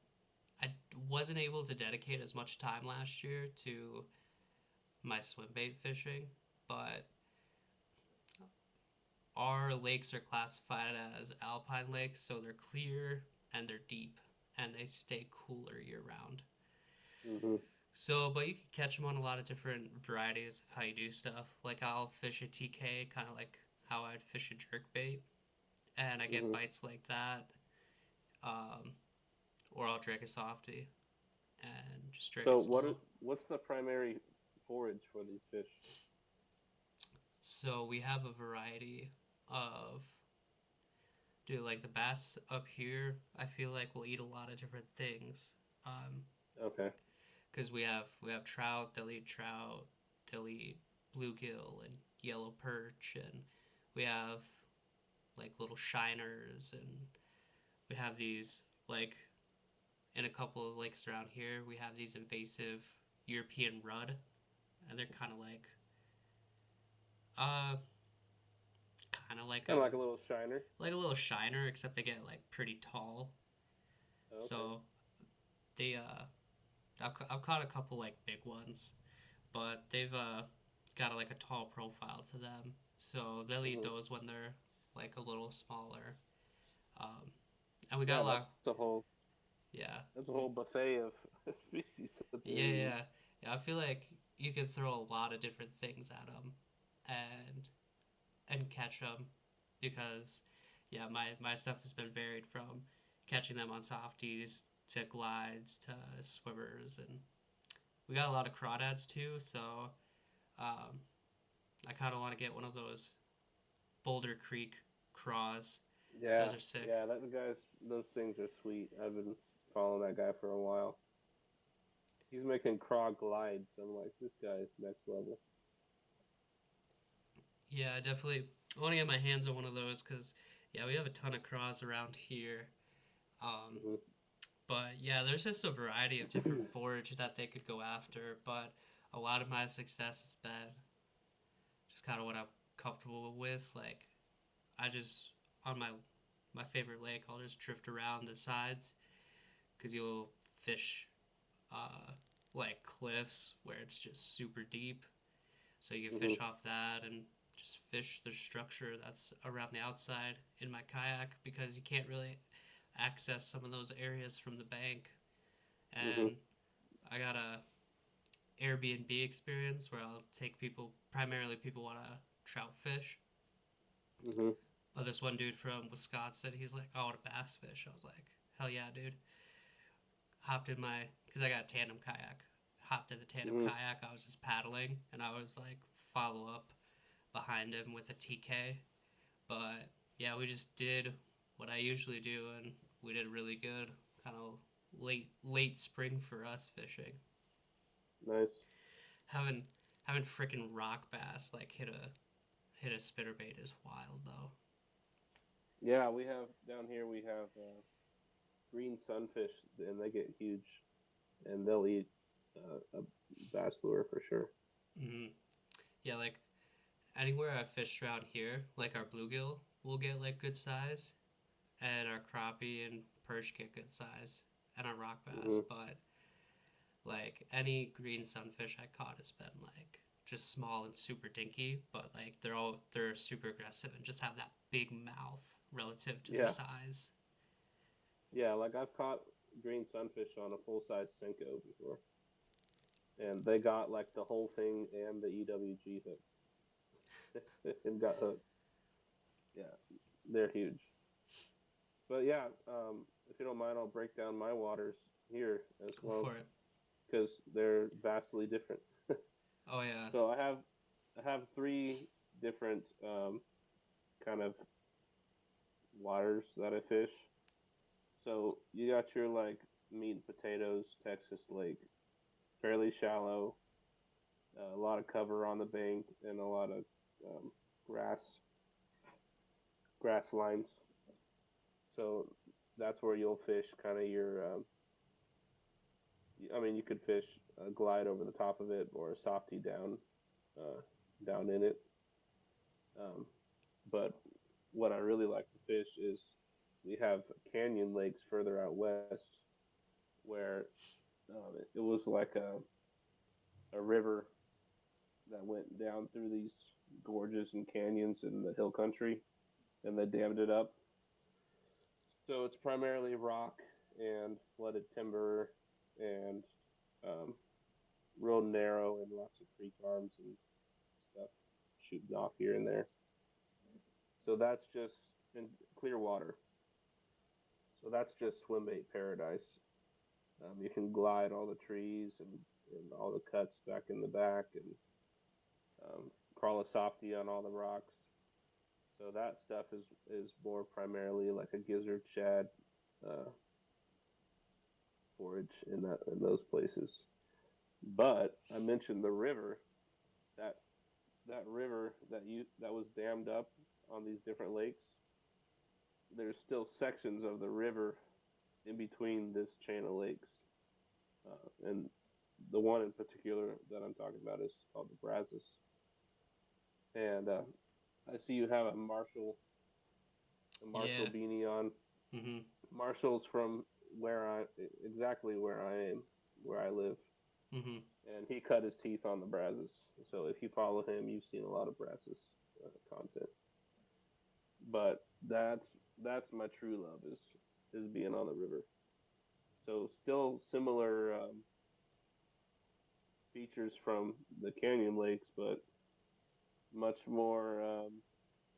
I wasn't able to dedicate as much time last year to my swim bait fishing, but our lakes are classified as alpine lakes, so they're clear and they're deep and they stay cooler year round. Mhm. So, but you can catch them on a lot of different varieties of how you do stuff. Like I'll fish a TK, kind of like how I'd fish a jerk bait, and I get Mhm. bites like that. Um, or I'll drag a softie and just drag So it slow. what's the primary forage for these fish? So we have a variety of, dude, like the bass up here. I feel like will eat a lot of different things. Um, Okay. because we have trout. They'll eat trout. They'll eat bluegill and yellow perch, and we have like little shiners, and we have these like in a couple of lakes around here. We have these invasive European rudd, and they're uh kind of Kind of like a little shiner. like a little shiner, except they get like pretty tall. Okay. So they I've caught a couple like big ones, but they've got like a tall profile to them. So they'll eat Mhm. those when they're like a little smaller. Um, and we got Yeah, a lot. Yeah, that's a whole buffet of species that they're yeah, eating. yeah, yeah. I feel like you could throw a lot of different things at them, and catch them, because yeah, my stuff has been varied from catching them on softies to glides to swimmers, and we got a lot of crawdads too. So um, I kind of want to get one of those Boulder Creek craws. Yeah, Those are sick. yeah, those things are sweet. I've been following that guy for a while. He's making craw glides. I'm like, this guy's next level. Yeah, I definitely want to get my hands on one of those because yeah, we have a ton of craws around here. Um, Hmm. but yeah, there's just a variety of different forage that they could go after. But a lot of my success has been just kind of what I'm comfortable with. Like I just on my favorite lake, I'll just drift around the sides because you'll fish uh, like cliffs where it's just super deep. So you can Hmm. fish off that and just fish the structure that's around the outside in my kayak because you can't really access some of those areas from the bank. Hmm. And I got a Airbnb experience where I'll take people, primarily people want to trout fish. Hmm. But this one dude from Wisconsin, he's like, "Oh, I want to bass fish." I was like, "Hell yeah, dude!" Hopped in my, because I got a tandem kayak. Hopped in the tandem Hmm. kayak. I was just paddling, and I was like, follow up behind him with a TK. But yeah, we just did what I usually do, and we did really good. Kind of late spring for us fishing. Nice. Having having freaking rock bass like hit a spinnerbait is wild though. Yeah, we have down here. We have green sunfish, and they get huge, and they'll eat a bass lure for sure. Mm-hmm. Yeah, like anywhere I fished around here, like our bluegill will get like good size, and our crappie and perch get good size, and our rock bass. Hmm. But Like any green sunfish I caught has been like just small and super dinky, but like they're super aggressive and just have that big mouth relative to their Yeah, size. yeah. Like I've caught green sunfish on a full size Senko before, and they got like the whole thing and the EWG hook and got hooked. Yeah, they're huge. But yeah, if you don't mind, I'll break down my waters here as Go well for it. because they're vastly different. Oh yeah. So I have three different kind of waters that I fish. So you got your like meat and potatoes Texas lake, fairly shallow, a lot of cover on the bank, and a lot of um, grass grass lines. So that's where you'll fish kind of your. I mean, you could fish a glide over the top of it or a softy uh, down in it. Um, but what I really like to fish is we have canyon lakes further out west where it was like a river that went down through these gorges and canyons in the hill country, and they dammed it up. So it's primarily rock and flooded timber and um, real narrow and lots of creek arms and stuff shooting off here and there. So that's just in clear water. So that's just swim bait paradise. You can glide all the trees and all the cuts back in the back and crawl a softy on all the rocks. So that stuff is more primarily like a gizzard shad uh, forage in those places. But I mentioned the river. That that river that was dammed up on these different lakes. There's still sections of the river in between this chain of lakes, and the one in particular that I'm talking about is called the Brazos. And I see you have a Marshall Yeah. beanie on. Mhm. Marshall's from where I exactly where I am, where I live, Mhm. and he cut his teeth on the Brazos. So if you follow him, you've seen a lot of Brazos content. But that's my true love is being on the river. So still similar features from the canyon lakes, but much more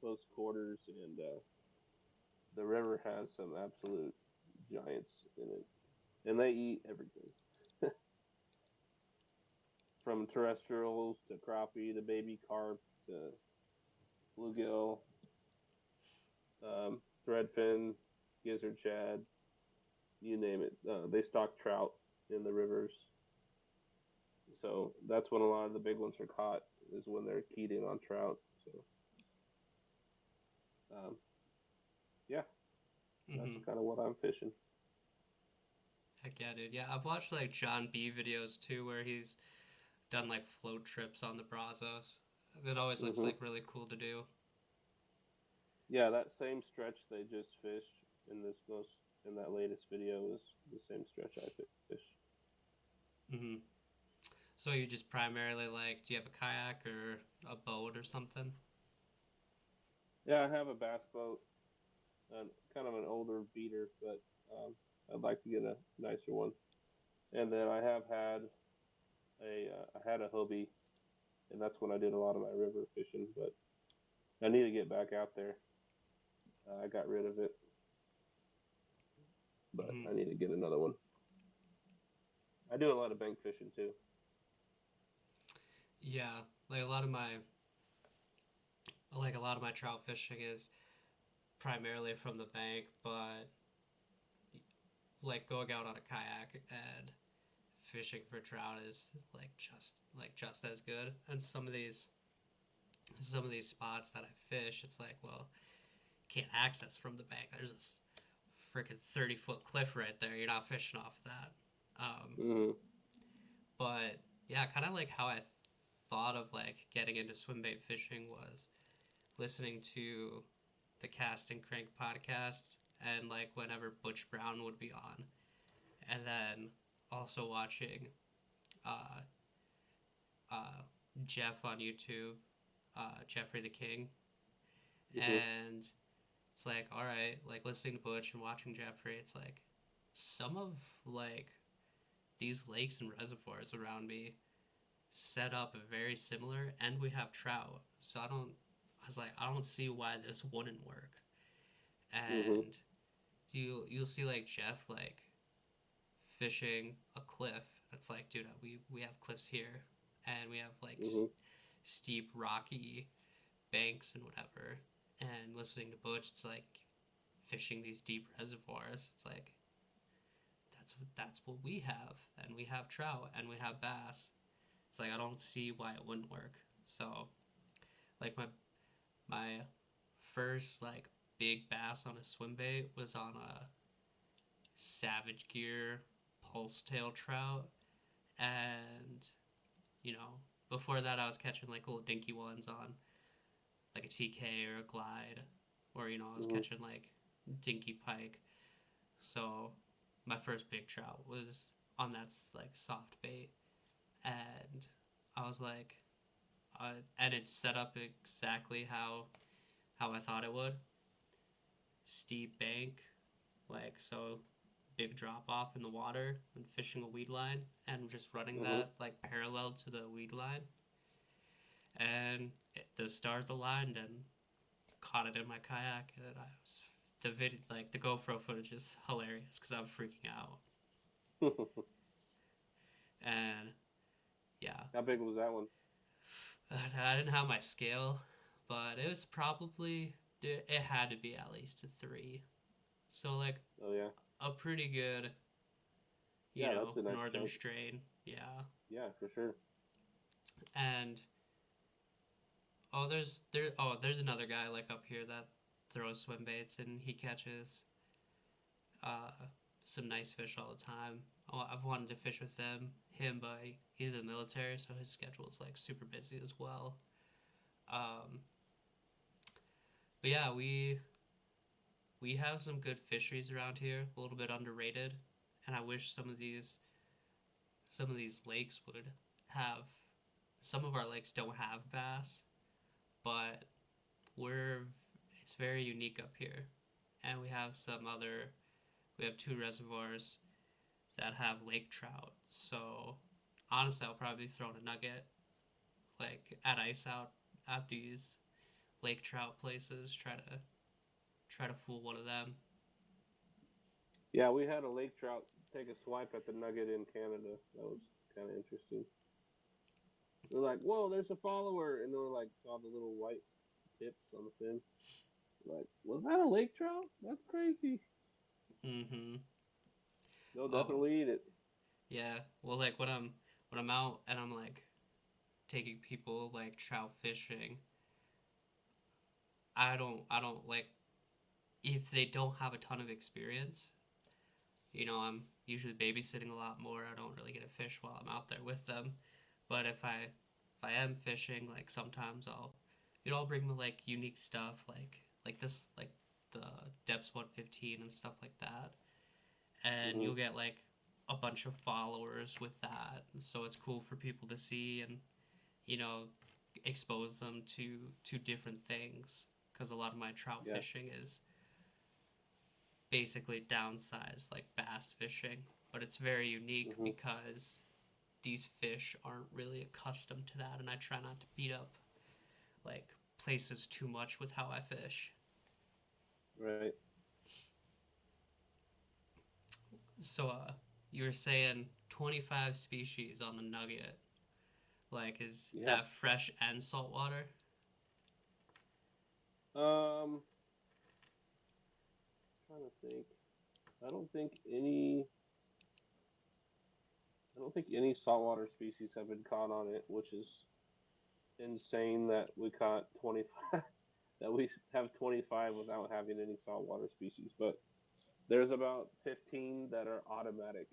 close quarters, and the river has some absolute giants in it, and they eat everything from terrestrials to crappie to baby carp to bluegill, threadfin, gizzard shad, you name it. They stock trout in the rivers, so that's when a lot of the big ones are caught is when they're keating on trout. So um, yeah, that's Mhm. kind of what I'm fishing. Heck yeah, dude. Yeah, I've watched like John B videos too, where he's done like float trips on the Brazos. It always looks Hmm. like really cool to do. Yeah, that same stretch they just fished in this most in that latest video is the same stretch I fish. Mhm. So you just primarily like, do you have a kayak or a boat or something? Yeah, I have a bass boat, and kind of an older beater, but I'd like to get a nicer one. And then I have had I had a Hobie, and that's when I did a lot of my river fishing. But I need to get back out there. I got rid of it, but Mhm. I need to get another one. I do a lot of bank fishing too. Yeah, like a lot of my trout fishing is primarily from the bank, but like going out on a kayak and fishing for trout is just as good. And some of these spots that I fish, it's like, well, you can't access from the bank. There's this freaking 30-foot cliff right there. You're not fishing off of that. Hmm. But yeah, kind of like how I thought of like getting into swim bait fishing was listening to the Cast and Crank podcast and like whenever Butch Brown would be on, and then also watching uh, uh, Jeff on YouTube, Jeffrey the King, Mhm. and it's like, all right, like listening to Butch and watching Jeffrey, it's like some of like these lakes and reservoirs around me set up very similar, and we have trout. So I was like, I don't see why this wouldn't work. Mhm. And you'll see like Jeff like fishing a cliff. It's like, dude, we have cliffs here, and we have like Mhm. steep rocky banks and whatever. And listening to Butch, it's like fishing these deep reservoirs. It's like that's what we have, and we have trout and we have bass. It's like I don't see why it wouldn't work. So like my first like big bass on a swim bait was on a Savage Gear pulse tail trout, and you know before that I was catching like little dinky ones on like a TK or a glide, or I was Mhm. catching like dinky pike. So my first big trout was on that like soft bait, and I was like, and it's set up exactly how I thought it would. Steep bank, like so, big drop off in the water and fishing a weed line and just running Mhm. that like parallel to the weed line, and the stars aligned and caught it in my kayak, and I was the video like the GoPro footage is hilarious because I'm freaking out, and yeah, How big was that one? I didn't have my scale, but it was probably it had to be at least a 3. So like Oh yeah. a pretty good, Yeah, that's a nice northern chunk. strain. Yeah. Yeah, for sure. And there's another guy like up here that throws swim baits and he catches uh some nice fish all the time. Oh, I've wanted to fish with him, but he's in the military, so his schedule is like super busy as well. Um, but yeah, we have some good fisheries around here, a little bit underrated, and I wish some of these lakes would have. Some of our lakes don't have bass, but we're it's very unique up here, and we have 2 reservoirs that have lake trout. So honestly, I'll probably be throwing a nugget like at ice out at these lake trout places. Try to fool one of them. Yeah, we had a lake trout take a swipe at the Nugget in Canada. That was kind of interesting. They're like, "Whoa, there's a follower," and they were like, saw the little white tips on the fence. Like, was that a lake trout? That's crazy. Mm-hmm. They'll Oh definitely eat it. yeah. Well, like when I'm out and I'm like taking people like trout fishing, I don't like if they don't have a ton of experience. I'm usually babysitting a lot more. I don't really get to fish while I'm out there with them. But if I am fishing, like sometimes I'll bring me like unique stuff like this like the depths 115 and stuff like that, and Hmm. you'll get like a bunch of followers with that. So it's cool for people to see and you know expose them to different things because a lot of my trout Yeah. fishing is basically downsized like bass fishing, but it's very unique Hmm. because these fish aren't really accustomed to that, and I try not to beat up like places too much with how I fish. Right. So you were saying 25 species on the Nugget. Like is Yeah. that fresh and saltwater? Um, trying to think. I don't think any. I don't think any saltwater species have been caught on it, which is insane that we caught 25. That we have 25 without having any saltwater species. But there's about 15 that are automatic.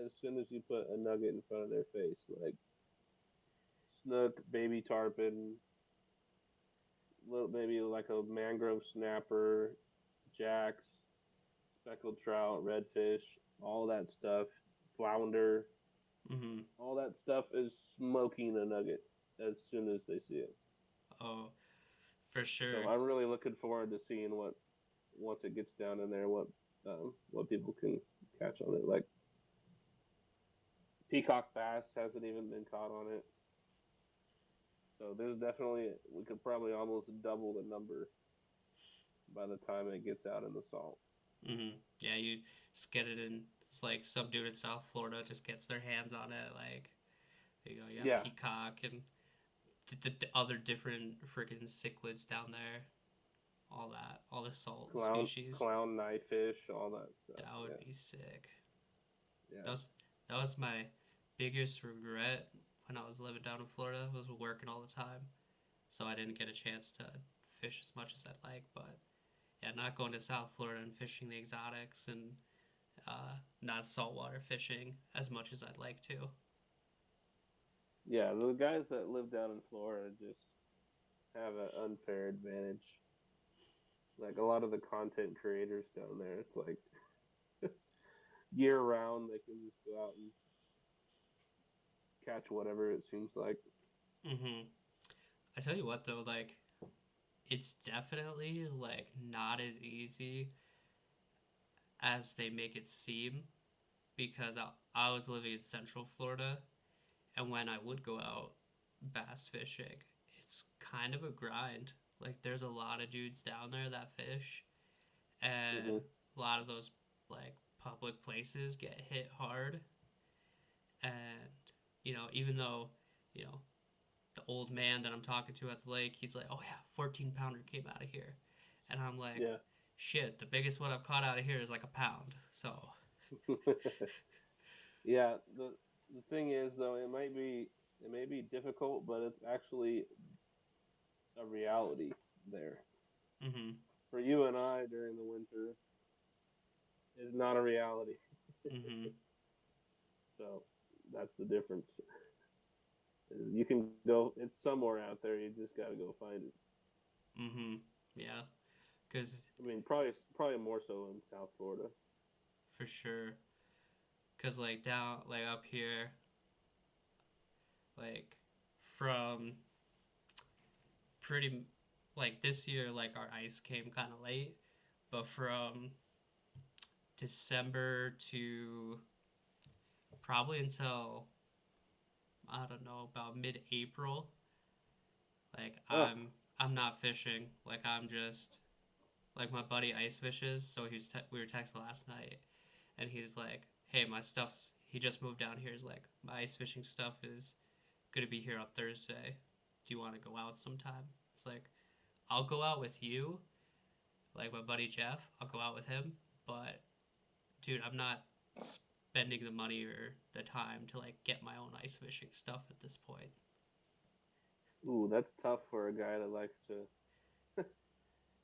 As soon as you put a nugget in front of their face, like snook, baby tarpon, little maybe like a mangrove snapper, jacks, speckled trout, redfish, all that stuff, flounder. Mm-hmm. All that stuff is smoking a nugget as soon as they see it. Oh, for So sure. I'm really looking forward to seeing what once it gets down in there, what people can catch on it. Like peacock bass hasn't even been caught on it. So there's definitely we could probably almost double the number by the time it gets out in the salt. Mm-hmm. Yeah, you just get it in. It's like some dude in South Florida just gets their hands on it. Like, you got Yeah, peacock and other different freaking cichlids down there. All that, all the salt species. clown knifefish, all that stuff. That Yeah, would be sick. That yeah, was that was my biggest regret when I was living down in Florida. Was working all the time, so I didn't get a chance to fish as much as I'd like. But yeah, not going to South Florida and fishing the exotics and not saltwater fishing as much as I'd like to. yeah. The guys that live down in Florida just have an unfair advantage. Like a lot of the content creators down there, it's like year round they can just go out and catch whatever it seems like. Mm-hmm. I tell you what though, like it's definitely like not as easy as they make it seem because I was living in Central Florida, and when I would go out bass fishing, it's kind of a grind. Like there's a lot of dudes down there that fish, and Hmm. a lot of those like public places get hit hard. And even though you know the old man that I'm talking to at the lake, he's like, "Oh yeah, 14-pounder came out of here," and I'm like, Yeah. "Shit, the biggest one I've caught out of here is like a pound." So, Yeah. The thing is though, it may be difficult, but it's actually a reality there. mm-hmm, For you and I during the winter is not a reality. mm-hmm, So that's the difference. You can go. It's somewhere out there. You just got to go find it. mm-hmm, yeah, because I mean, probably more so in South Florida. for sure, because like down like up here, like from pretty like this year, like our ice came kind of late, but from December to probably until I don't know about mid-April. Like Oh, I'm not fishing. Like I'm just like my buddy ice fishes. So we were texting last night, and he's like, "Hey, my stuff's." He just moved down here. He's like, "My ice fishing stuff is gonna be here on Thursday. Do you want to go out sometime?" It's like, I'll go out with you. Like my buddy Jeff, I'll go out with him. But dude, I'm not spending the money or the time to like get my own ice fishing stuff at this point. ooh, that's tough for a guy that likes to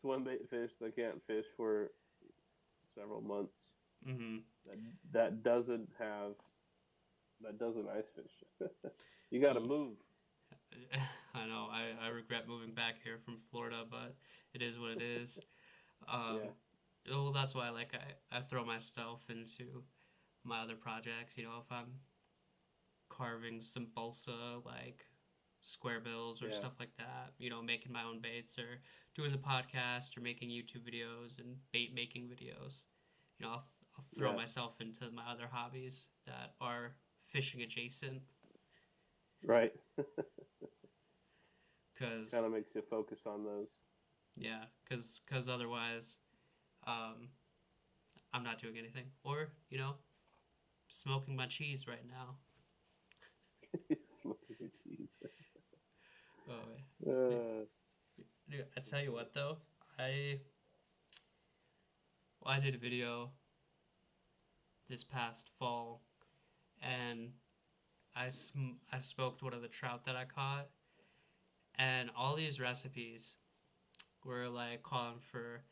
swim bait fish that can't fish for several months. Mm-hmm. That that doesn't have that doesn't ice fish. You got to move. I know. I regret moving back here from Florida, but it is what it is. Um, Yeah, well, that's why like I throw myself into my other projects. If I'm carving some balsa like square bills or yeah, stuff like that, making my own baits or doing the podcast or making YouTube videos and bait making videos. I'll throw yeah. myself into my other hobbies that are fishing adjacent Right. Kind because of makes you focus on those. yeah, because otherwise, um, I'm not doing anything. Or smoking my cheese right now. Smoking cheese. Oh, yeah. Uh, Dude, I tell you what though, I I did a video this past fall, and I smoked one of the trout that I caught, and all these recipes were like calling for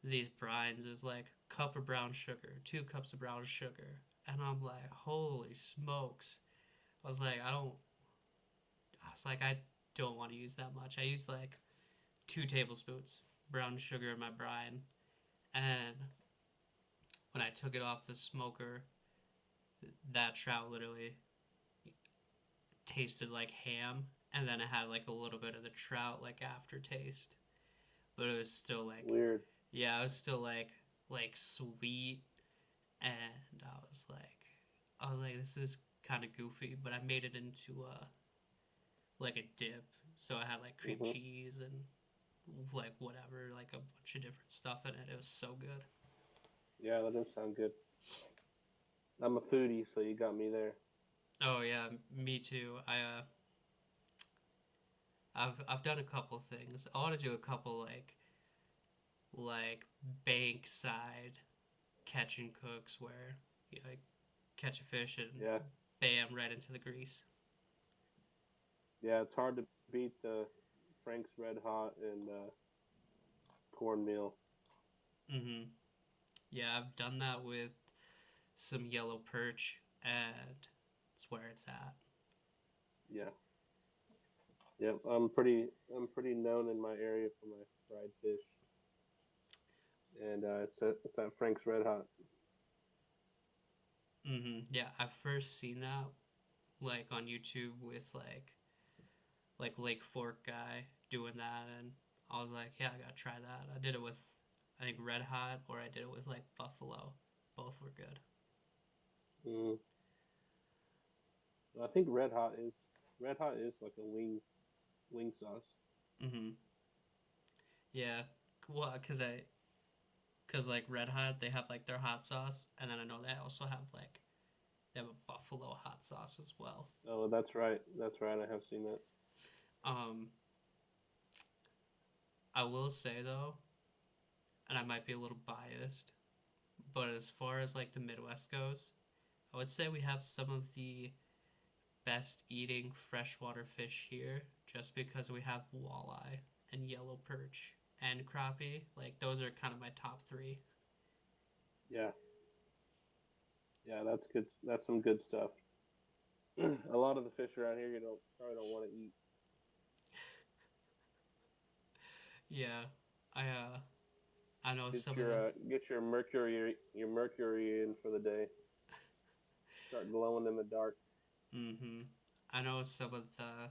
these brines. It was like cup of brown sugar, 2 cups of brown sugar, and I'm like, holy smokes! I was like, I don't want to use that much. I used like 2 tablespoons brown sugar in my brine, and when I took it off the smoker, that trout literally tasted like ham, and then it had like a little bit of the trout like aftertaste, but it was still like, Weird. yeah, it was still like sweet, and I was like, this is kind of goofy, but I made it into like a dip, so I had like cream Hmm. cheese and like whatever, like a bunch of different stuff in it. It was so good. Yeah, that does sound good. I'm a foodie, so you got me there. Oh yeah, me too. I've done a couple things. I want to do a couple like bank side catch and cooks where you like catch a fish and Yeah, bam right into the grease. yeah. It's hard to beat the Frank's Red Hot and cornmeal. Mhm. Yeah, I've done that with some yellow perch, and it's where it's at. Yeah, yeah. I'm pretty known in my area for my fried fish, and it's at Frank's Red Hot. Mhm. Yeah, I first seen that like on YouTube with like Lake Fork guy doing that, and I was like, yeah, I gotta try that. I did it with I think Red Hot, or I did it with like Buffalo. Both were good. Mm. I think Red Hot is like a wing sauce. Mhm. Yeah. Well, cause like Red Hot, they have like their hot sauce, and then I know they also have like they have a Buffalo hot sauce as well. Oh, that's right. That's right. I have seen that. Um, I will say though, and I might be a little biased, but as far as like the Midwest goes, I would say we have some of the best eating freshwater fish here, just because we have walleye and yellow perch and crappie. Like those are kind of my top three. Yeah, yeah. That's good. That's some good stuff. A lot of the fish around here you don't probably don't want to eat. Yeah, I know some of the. Get your mercury in for the day. Start glowing in the dark. Mm-hmm. I know some of the.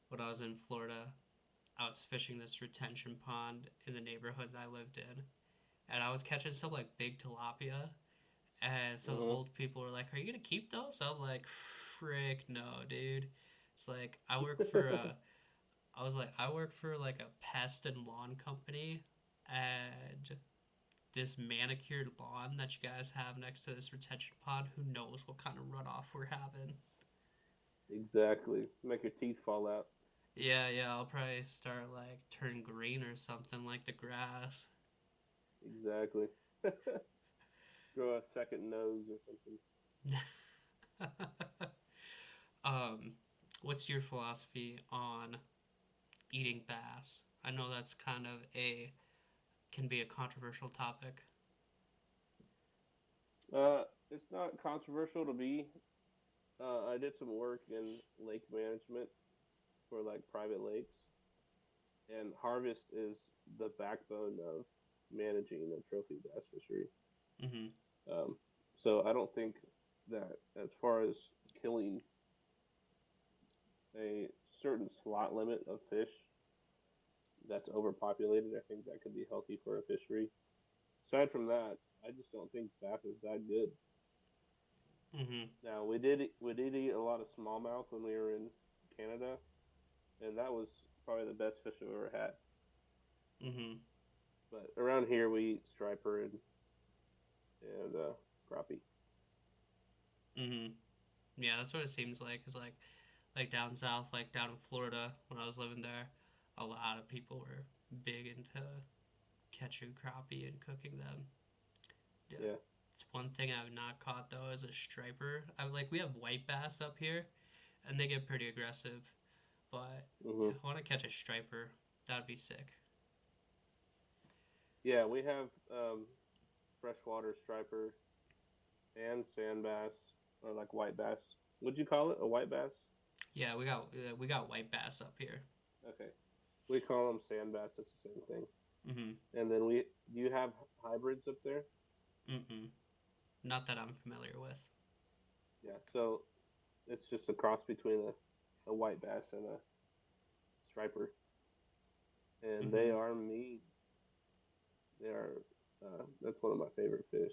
When I was in Florida, I was fishing this retention pond in the neighborhood I lived in, and I was catching some like big tilapia. And so the Hmm. old people were like, "Are you gonna keep those?" I'm like, "Frick, no, dude." It's like I work for a. I was like, I work for like a pest and lawn company, and this manicured lawn that you guys have next to this retention pond, who knows what kind of runoff we're having. Exactly. Make your teeth fall out. Yeah, yeah, I'll probably start like turn green or something like the grass. Exactly. Grow a second nose or something. um, what's your philosophy on eating bass? I know that's kind of a can be a controversial topic. It's not controversial to be. I did some work in lake management for like private lakes, and harvest is the backbone of managing a trophy bass fishery. Mm-hmm. Um, so I don't think that as far as killing a certain slot limit of fish that's overpopulated, I think that could be healthy for a fishery. Aside from that, I just don't think bass is that good. Mm-hmm. Now we did eat a lot of smallmouth when we were in Canada, and that was probably the best fish I've ever had. Mm-hmm. But around here we eat striper and crappie. Mm-hmm. Yeah, that's what it seems like. Cause like down south, like down in Florida when I was living there, a lot of people were big into catching crappie and cooking them. Yeah, Yeah. it's one thing I've not caught though is a striper. I like we have white bass up here, and they get pretty aggressive. But Hmm. yeah, I want to catch a striper. That'd be sick. Yeah, we have freshwater striper and sand bass or like white bass. Would you call it a white bass? Yeah, we got white bass up here. Okay. We call them sand bass. It's the same thing. Mm-hmm. And then we do you have hybrids up there? Mm-mm. Not that I'm familiar with. Yeah. So It's just a cross between a white bass and a striper, and they Mm-hmm. are mean. They are. That's one of my favorite fish.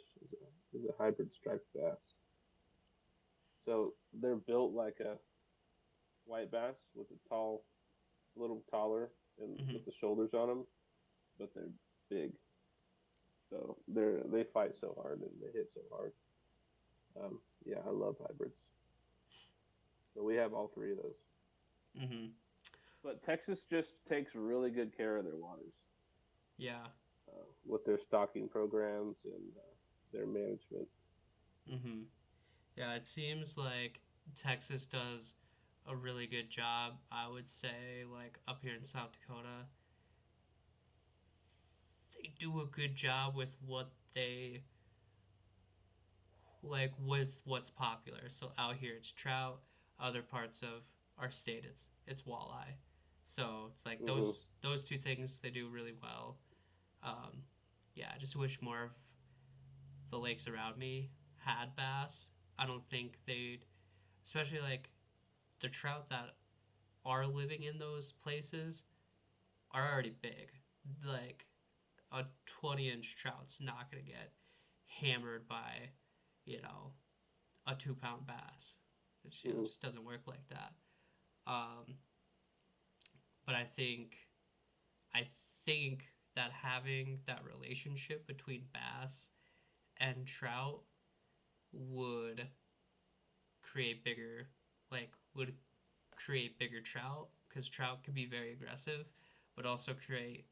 Is a hybrid striped bass. So they're built like a white bass with a little taller, and Mm-hmm. with the shoulders on them, but they're big. So they fight so hard and they hit so hard. Yeah, I love hybrids. So we have all three of those. Mm-hmm. But Texas just takes really good care of their waters Yeah. with their stocking programs and their management. Mm-hmm. Yeah, it seems like Texas does a really good job. I would say, like up here in South Dakota, they do a good job with what they like with what's popular. So out here it's trout. Other parts of our state it's walleye. So it's like Hmm. those two things they do really well. Um, yeah, I just wish more of the lakes around me had bass. I don't think they'd, especially like the trout that are living in those places are already big. Like a 20-inch trout's not gonna get hammered by, you know, a 2 pound bass. It Hmm. just doesn't work like that. Um, but I think that having that relationship between bass and trout would create bigger, would create bigger trout because trout can be very aggressive, but also create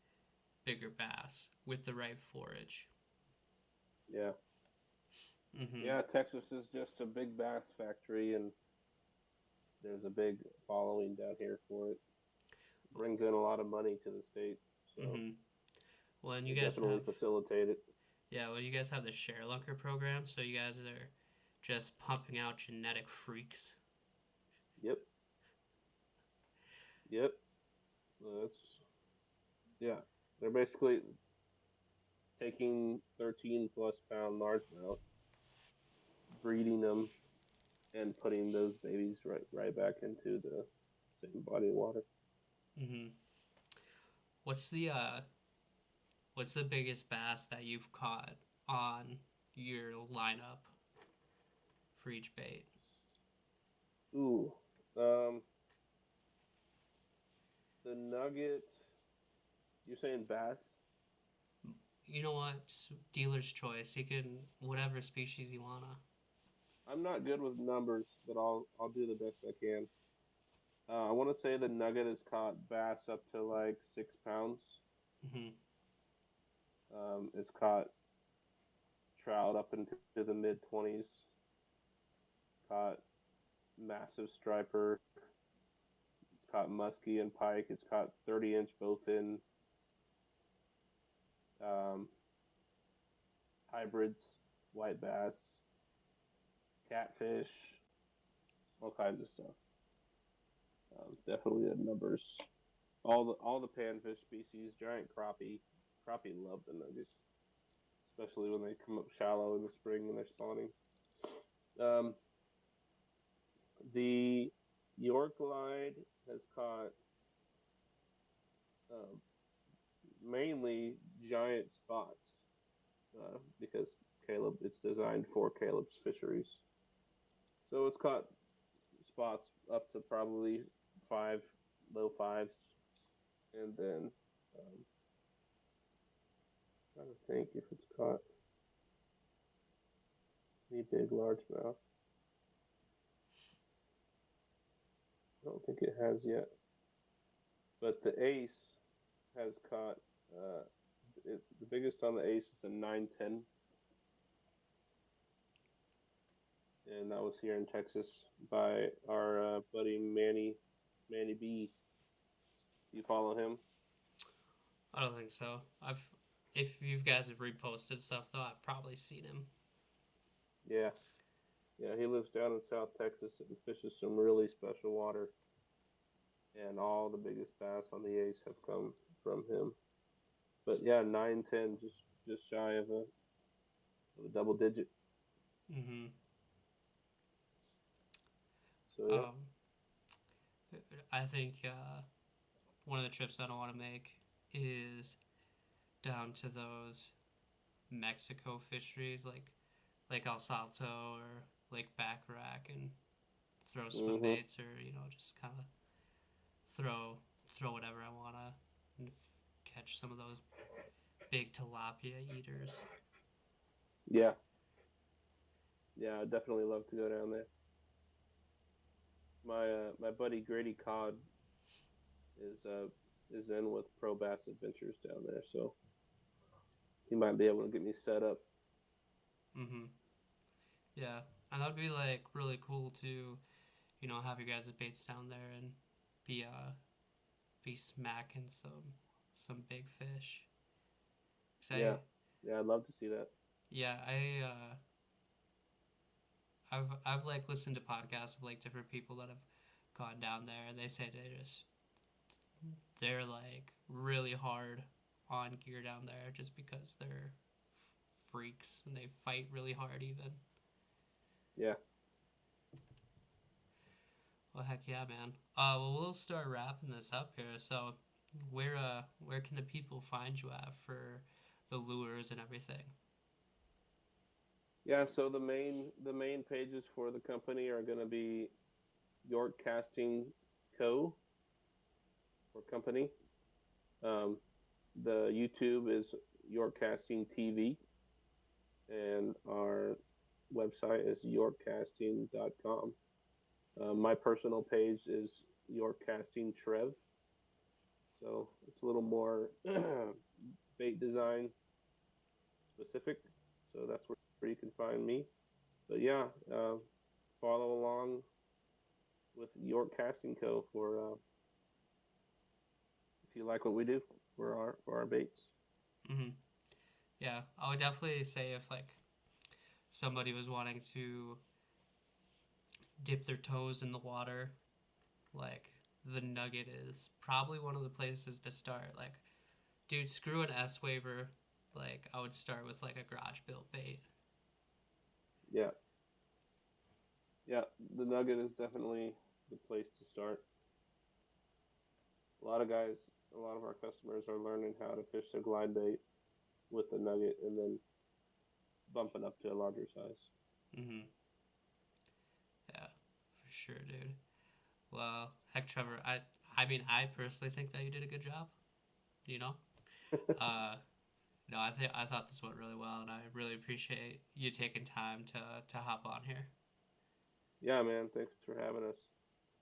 bigger bass with the right forage. Yeah, Mm-hmm. yeah. Texas is just a big bass factory, and there's a big following down here for it. Brings in a lot of money to the state, so Mm-hmm. Well, and you they guys definitely have facilitate it. yeah. Well, you guys have the share lunker program, so you guys are just pumping out genetic freaks. Yep, yep. That's yeah. They're basically taking 13 plus pound largemouth, breeding them, and putting those babies right back into the same body of water. Mm-hmm. What's the uh, what's the biggest bass that you've caught on your lineup for each bait? Ooh, um, the nugget. You're saying bass? You know what? Just dealer's choice. You can whatever species you wanna. I'm not good with numbers, but I'll do the best I can. I want to say the nugget has caught bass up to like 6 pounds. Mm-hmm. It's caught trout up into the mid 20s. Caught massive striper. It's caught muskie and pike. It's caught 30-inch bowfin, um, hybrids, white bass, catfish, all kinds of stuff. Definitely the numbers. All the panfish species, giant crappie. Crappie love the nuggets, especially when they come up shallow in the spring when they're spawning. Um, the York Glide has caught uh, mainly giant spots because it's designed for Caleb's fisheries. So it's caught spots up to probably five, low fives, and then trying to think if it's caught any big largemouth. I don't think it has yet. But the ace has caught the biggest on the ace is a 910, and that was here in Texas by our buddy Manny B. You follow him? I don't think so. I've if you guys have reposted stuff though, I've probably seen him. Yeah, yeah. He lives down in South Texas and fishes some really special water, and all the biggest bass on the ace have come from him. But yeah, 910, just shy of a double digit. Mm-hmm. So So yeah. Um, I think one of the trips that I want to make is down to those Mexico fisheries, like El Salto or Lake Baccarat, and throw swim Mhm. baits, or just kind of throw throw whatever I wanna and catch some of those big tilapia eaters. Yeah. Yeah. I definitely love to go down there. My buddy Grady Cod is uh is in with Pro Bass Adventures down there, so he might be able to get me set up. Mm-hmm. Yeah, and that'd be like really cool to have your guys' baits down there and be be smacking some big fish. Yeah. Say, Yeah. I'd love to see that. yeah, I've like listened to podcasts of like different people that have gone down there, and they say they're like really hard on gear down there just because they're freaks and they fight really hard even. Yeah. Well, heck yeah, man. Well, we'll start wrapping this up here. So, where can the people find you at for the lures and everything? Yeah. So the main pages for the company are going to be York Casting Co. or Company. Um, the YouTube is York Casting TV, and our website is yorkcasting.com. My personal page is York Casting Trev, so it's a little more bait design specific. So that's where you can find me. But yeah, follow along with York Casting Co. for if you like what we do for our baits. Mm-hmm. Yeah, I would definitely say if like somebody was wanting to dip their toes in the water, like the Nugget is probably one of the places to start. Like, dude, screw an S waiver. Like, I would start with like a garage built bait. Yeah, yeah, the Nugget is definitely the place to start. A lot of guys, a lot of our customers are learning how to fish their glide bait with the Nugget and then bumping up to a larger size. Mm-hmm. Yeah, for sure, dude. Well, heck, Trevor, I mean, I personally think that you did a good job. You know, uh, I thought this went really well, and I really appreciate you taking time to hop on here. Yeah, man, thanks for having us.